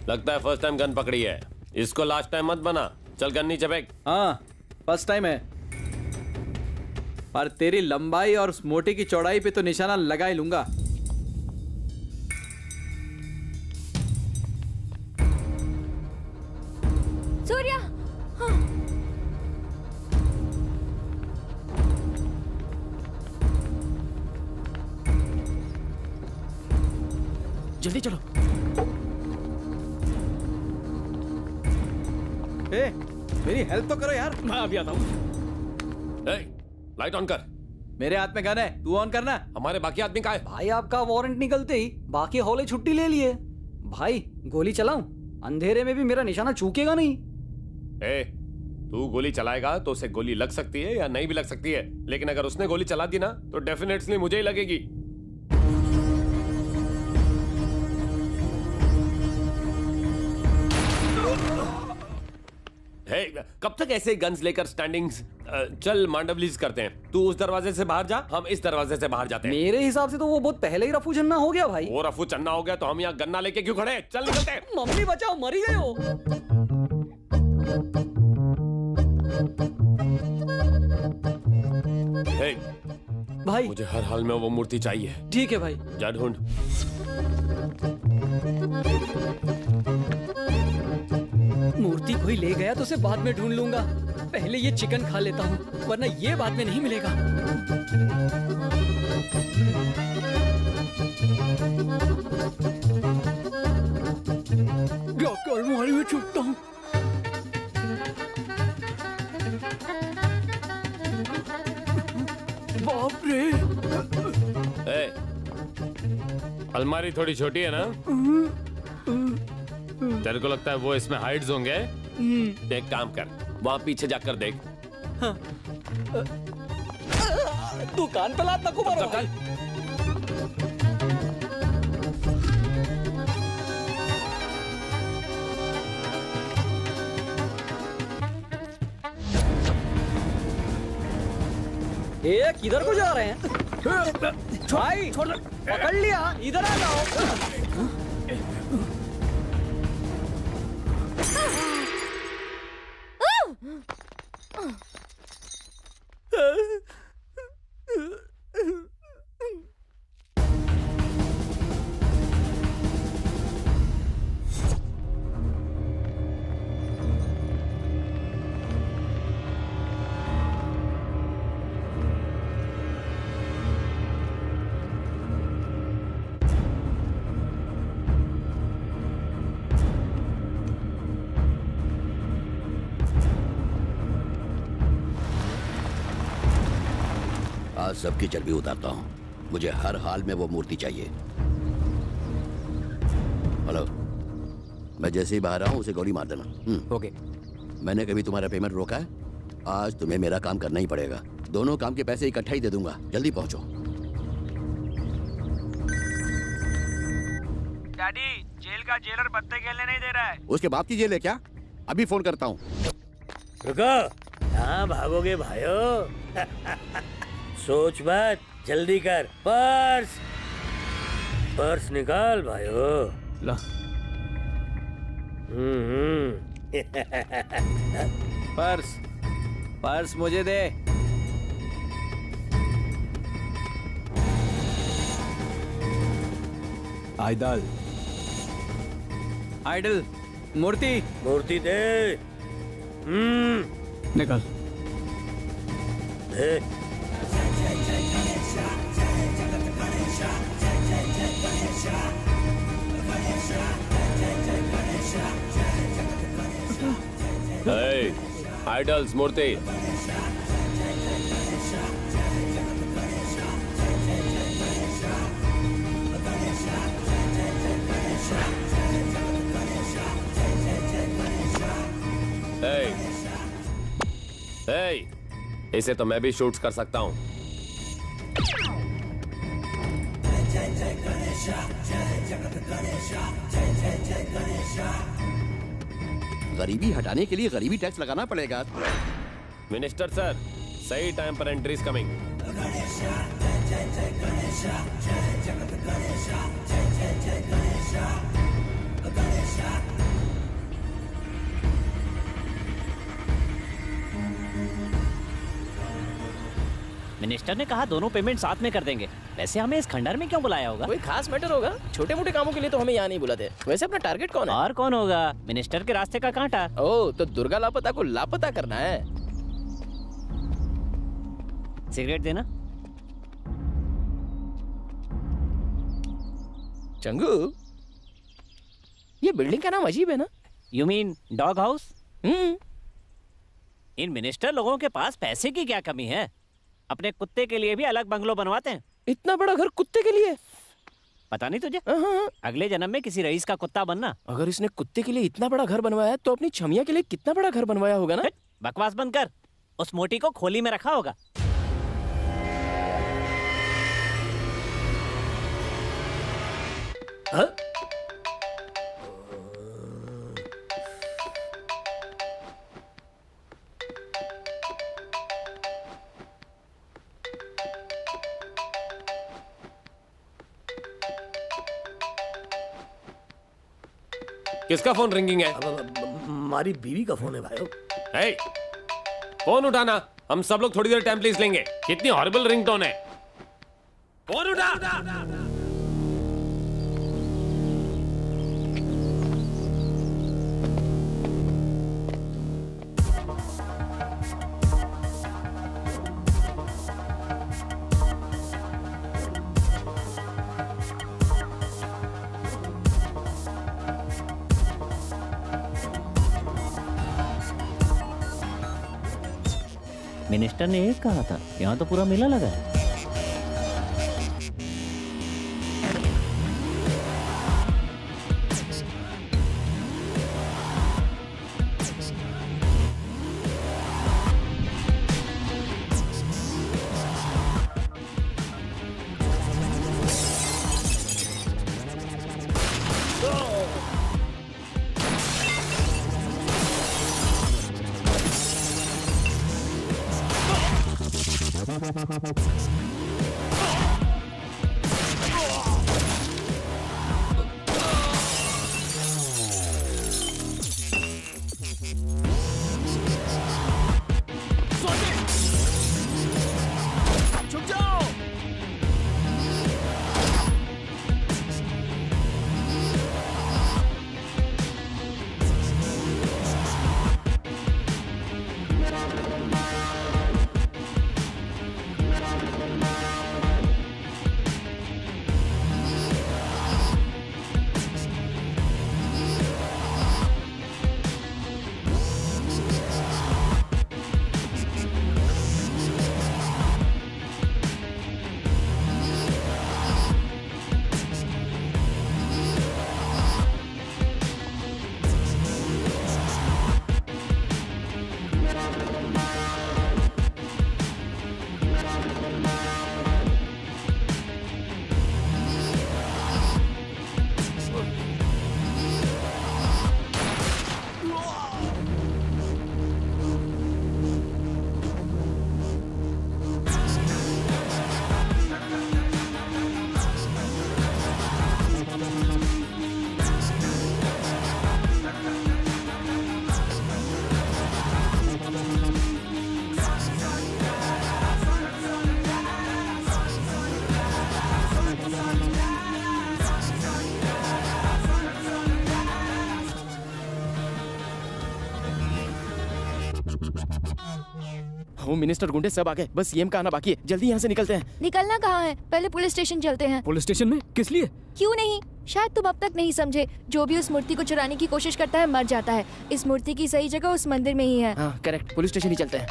Speaker 10: लगता है फर्स्ट टाइम गन पकड़ी है। इसको लास्ट टाइम मत बना। चल गन नीचे फेंक।
Speaker 13: हाँ फर्स्ट टाइम है, पर तेरी लंबाई और उस मोटी की चौड़ाई पे तो निशाना लगा ही लूंगा।
Speaker 5: सूर्या। हाँ।
Speaker 11: जल्दी चलो।
Speaker 13: मेरी हेल्प तो करो यार।
Speaker 4: मैं अभी आता हूँ।
Speaker 10: लाइट ऑन कर।
Speaker 13: मेरे हाथ में गन है, तू ऑन करना।
Speaker 10: हमारे बाकी आदमी कहाँ है?
Speaker 4: भाई आपका वारंट निकलते ही बाकी हॉले छुट्टी ले लिए। भाई गोली चलाऊं? अंधेरे में भी मेरा निशाना चूकेगा नहीं।
Speaker 10: तू गोली चलाएगा तो उसे गोली लग सकती है या नहीं भी लग सकती है, लेकिन अगर उसने गोली चला दी ना तो डेफिनेटली मुझे ही लगेगी। कब तक ऐसे गन्स लेकर स्टैंडिंग्स? चल मांडवलीज करते हैं। तू उस दरवाजे से बाहर जा, हम इस दरवाजे से बाहर जाते हैं।
Speaker 4: मेरे हिसाब से तो वो बहुत पहले ही रफू चन्ना हो गया भाई।
Speaker 10: वो रफू चन्ना हो गया तो हम यहाँ गन्ना लेके क्यों खड़े हैं? चल निकलते हैं।
Speaker 4: मम्मी बचाओ, मर ही गए हो। भाई
Speaker 10: मुझे हर हाल में वो मूर्ति चाहिए।
Speaker 4: ठीक है भाई।
Speaker 10: जा ढूंढ।
Speaker 4: मूर्ति कोई ले गया तो उसे बाद में ढूंढ लूंगा। पहले ये चिकन खा लेता हूँ, वरना ये बाद में नहीं मिलेगा। अलमारी में छुपता हूँ। बाप रे।
Speaker 10: अलमारी थोड़ी छोटी है ना? तेरे को लगता है वो इसमें हाइड्स होंगे? एक काम कर, वहां पीछे जाकर देख।
Speaker 4: तू कान पे लात नको मारो भाई। ये किधर को जा रहे हैं? भाई पकड़ लिया, इधर आ जाओ।
Speaker 16: आज सबकी चर्बी उतारता हूँ। मुझे हर हाल में वो मूर्ति चाहिए। हेलो, मैं जैसे ही बाहर आऊँ उसे गोली मार देना।
Speaker 13: ओके।
Speaker 16: मैंने कभी तुम्हारा पेमेंट रोका है? आज तुम्हें मेरा काम करना ही पड़ेगा। दोनों काम के पैसे इकट्ठा ही दे दूंगा। जल्दी पहुंचो।
Speaker 3: डैडी, जेल का जेलर पत्ते खेलने नहीं दे रहा है।
Speaker 16: उसके बाप की जेल है क्या? अभी फोन करता हूँ।
Speaker 12: रुको, कहाँ भागोगे भाइयों? सोच मत, जल्दी कर। पर्स पर्स निकाल भाइयों।
Speaker 4: ला।
Speaker 2: पर्स पर्स मुझे दे।
Speaker 13: आइडल आइडल मूर्ति
Speaker 12: मूर्ति दे।
Speaker 4: निकाल।
Speaker 12: दे।
Speaker 10: Hey, idols मूर्ति। Hey, hey, इसे तो मैं भी शूट कर सकता हूँ।
Speaker 16: गरीबी हटाने के लिए गरीबी टैक्स लगाना पड़ेगा।
Speaker 10: मिनिस्टर सर, सही टाइम पर एंट्री इज कमिंग।
Speaker 2: मिनिस्टर ने कहा दोनों पेमेंट साथ में कर देंगे। वैसे हमें इस खंडर में क्यों बुलाया होगा?
Speaker 11: कोई खास मैटर होगा? छोटे मोटे कामों के लिए तो हमें यहाँ नहीं बुलाते। वैसे अपना टारगेट कौन है?
Speaker 2: और कौन होगा? मिनिस्टर के रास्ते का कांटा।
Speaker 11: ओह, तो दुर्गा लापता को लापता करना है।
Speaker 2: सिगरेट देना।
Speaker 11: चंगू, ये बिल्डिंग का नाम अजीब है ना?
Speaker 2: You mean dog house? In minister लोगों के पास पैसे की क्या कमी है? अपने कुत्ते के लिए भी अलग बंगलो बनवाते हैं।
Speaker 11: इतना बड़ा घर कुत्ते के लिए?
Speaker 2: पता नहीं तुझे? अगले जन्म में किसी रईस का कुत्ता बनना।
Speaker 11: अगर इसने कुत्ते के लिए इतना बड़ा घर बनवाया तो अपनी छमिया के लिए कितना बड़ा घर बनवाया होगा ना?
Speaker 2: बकवास बंद कर। उस मोटी को खोली में रखा होगा।
Speaker 10: किसका फोन रिंगिंग है?
Speaker 12: हमारी बीवी का फोन है भाई।
Speaker 10: hey, फोन उठाना। हम सब लोग थोड़ी देर टाइम प्लीज लेंगे। कितनी हॉरिबल रिंगटोन है। फोन उठा।
Speaker 2: मिनिस्टर ने एक कहा था, यहाँ तो पूरा मेला लगा है।
Speaker 11: होम मिनिस्टर गुंडे सब आ गए, बस सीएम का आना बाकी है। जल्दी यहाँ से निकलते हैं।
Speaker 5: निकलना कहाँ है, पहले पुलिस स्टेशन चलते हैं।
Speaker 4: पुलिस स्टेशन में किस लिए?
Speaker 5: क्यों नहीं, शायद तुम अब तक नहीं समझे। जो भी उस मूर्ति को चुराने की कोशिश करता है मर जाता है। इस मूर्ति की सही जगह उस मंदिर में ही है।
Speaker 11: हाँ करेक्ट, पुलिस स्टेशन ही चलते हैं।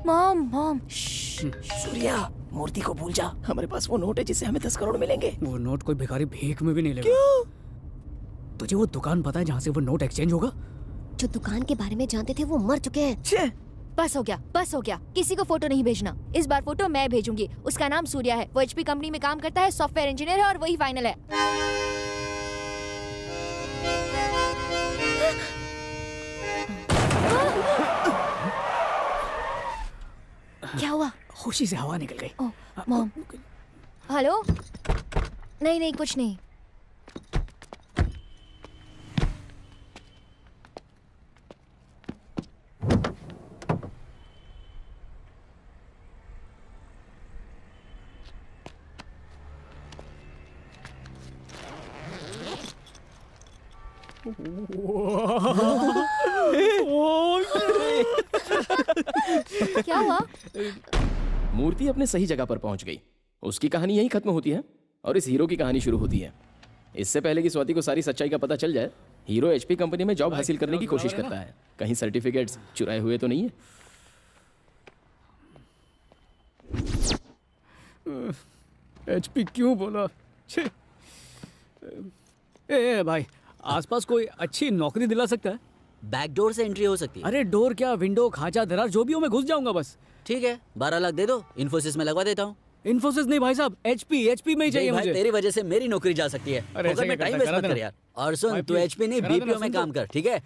Speaker 5: मॉम मॉम
Speaker 11: सूर्या, मूर्ति को भूल जा। हमारे पास वो नोट है जिससे हमें 10 करोड़ मिलेंगे।
Speaker 4: वो नोट कोई भिखारी भीख में भी नहीं लेगा।
Speaker 11: क्यों?
Speaker 4: तुझे वो दुकान पता है जहाँ से वो नोट एक्सचेंज होगा?
Speaker 6: जो दुकान के बारे में जानते थे वो मर चुके हैं।
Speaker 5: बस हो गया, बस हो गया। किसी को फोटो नहीं भेजना। इस बार फोटो मैं भेजूंगी। उसका नाम सूर्या है, वो HP कंपनी में काम करता है, सॉफ्टवेयर इंजीनियर है और वही फाइनल है। क्या हुआ?
Speaker 4: खुशी से हवा निकल गई।
Speaker 5: ओह, मॉम। हेलो? नहीं नहीं कुछ नहीं। क्या हुआ?
Speaker 11: मूर्ति अपने सही जगह पर पहुंच गई। उसकी कहानी यहीं खत्म होती है और इस हीरो की कहानी शुरू होती है। इससे पहले कि स्वाति को सारी सच्चाई का पता चल जाए, हीरो HP कंपनी में जॉब हासिल करने की कोशिश करता है। कहीं सर्टिफिकेट्स चुराए हुए तो नहीं है?
Speaker 4: HP क्यों बोला? छे। ए भाई, आसपास कोई अच्छी नौकरी दिला सकता है?
Speaker 9: बैकडोर से एंट्री हो सकती है।
Speaker 4: अरे डोर क्या, विंडो, खांचा, दरार, जो भी हो मैं घुस जाऊंगा बस।
Speaker 9: ठीक है, 12 लाख दे दो, इन्फोसिस में लगवा देता हूँ।
Speaker 4: इन्फोसिस नहीं भाई साहब, HP में ही चाहिए मुझे।
Speaker 9: तेरी वजह से मेरी नौकरी जा सकती है।
Speaker 4: अरे ऐसे
Speaker 9: में
Speaker 4: क्या
Speaker 9: टाइम
Speaker 4: करता,
Speaker 9: वेस्ट मत
Speaker 4: करा
Speaker 9: कर यार। और सुन, तू HP नहीं BPO में काम कर, ठीक है?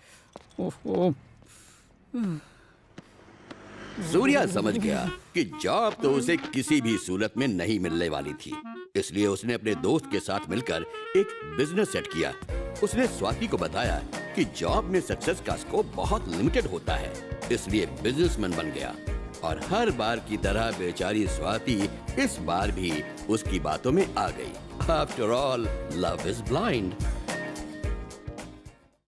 Speaker 16: सूर्या समझ गया कि जॉब तो उसे किसी भी सूरत में नहीं मिलने वाली थी, इसलिए उसने अपने दोस्त के साथ मिलकर एक बिजनेस सेट किया। उसने स्वाति को बताया कि जॉब में सक्सेस का स्कोप बहुत लिमिटेड होता है, इसलिए बिजनेसमैन बन गया। और हर बार की तरह बेचारी स्वाति इस बार भी उसकी बातों में आ गई। After all, love is blind.